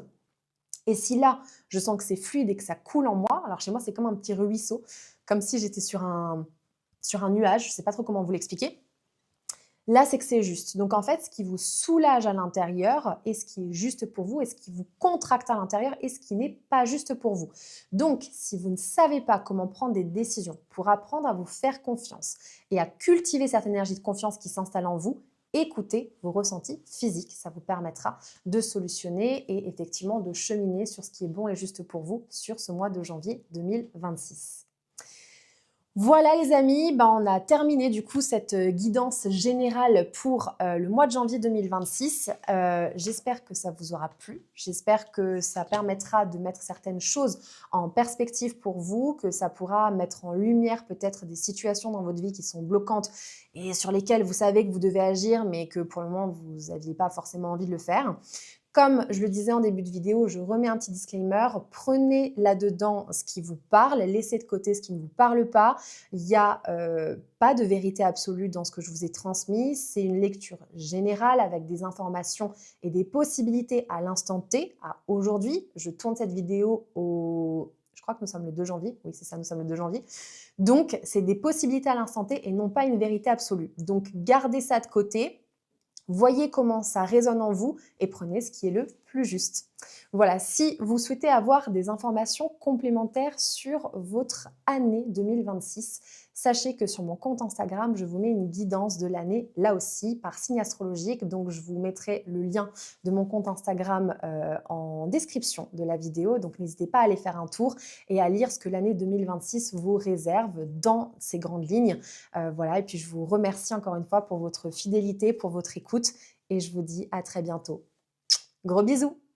Et si là, je sens que c'est fluide et que ça coule en moi, alors chez moi, c'est comme un petit ruisseau, comme si j'étais sur un nuage, je ne sais pas trop comment vous l'expliquer. Là, c'est que c'est juste. Donc en fait, ce qui vous soulage à l'intérieur est ce qui est juste pour vous et ce qui vous contracte à l'intérieur est ce qui n'est pas juste pour vous. Donc, si vous ne savez pas comment prendre des décisions pour apprendre à vous faire confiance et à cultiver cette énergie de confiance qui s'installe en vous, écoutez vos ressentis physiques. Ça vous permettra de solutionner et effectivement de cheminer sur ce qui est bon et juste pour vous sur ce mois de janvier 2026. Voilà les amis, on a terminé du coup cette guidance générale pour le mois de janvier 2026. J'espère que ça vous aura plu, j'espère que ça permettra de mettre certaines choses en perspective pour vous, que ça pourra mettre en lumière peut-être des situations dans votre vie qui sont bloquantes et sur lesquelles vous savez que vous devez agir mais que pour le moment vous n'aviez pas forcément envie de le faire. Comme je le disais en début de vidéo, je remets un petit disclaimer. Prenez là-dedans ce qui vous parle, laissez de côté ce qui ne vous parle pas. Il n'y a pas de vérité absolue dans ce que je vous ai transmis. C'est une lecture générale avec des informations et des possibilités à l'instant T, à aujourd'hui. Je tourne cette vidéo je crois que nous sommes le 2 janvier. Oui, c'est ça, nous sommes le 2 janvier. Donc, c'est des possibilités à l'instant T et non pas une vérité absolue. Donc, gardez ça de côté. Voyez comment ça résonne en vous et prenez ce qui est le plus juste. Voilà, si vous souhaitez avoir des informations complémentaires sur votre année 2026, Sachez que sur mon compte Instagram, je vous mets une guidance de l'année, là aussi, par signe astrologique. Donc, je vous mettrai le lien de mon compte Instagram en description de la vidéo. Donc, n'hésitez pas à aller faire un tour et à lire ce que l'année 2026 vous réserve dans ces grandes lignes. Voilà, et puis je vous remercie encore une fois pour votre fidélité, pour votre écoute et je vous dis à très bientôt. Gros bisous!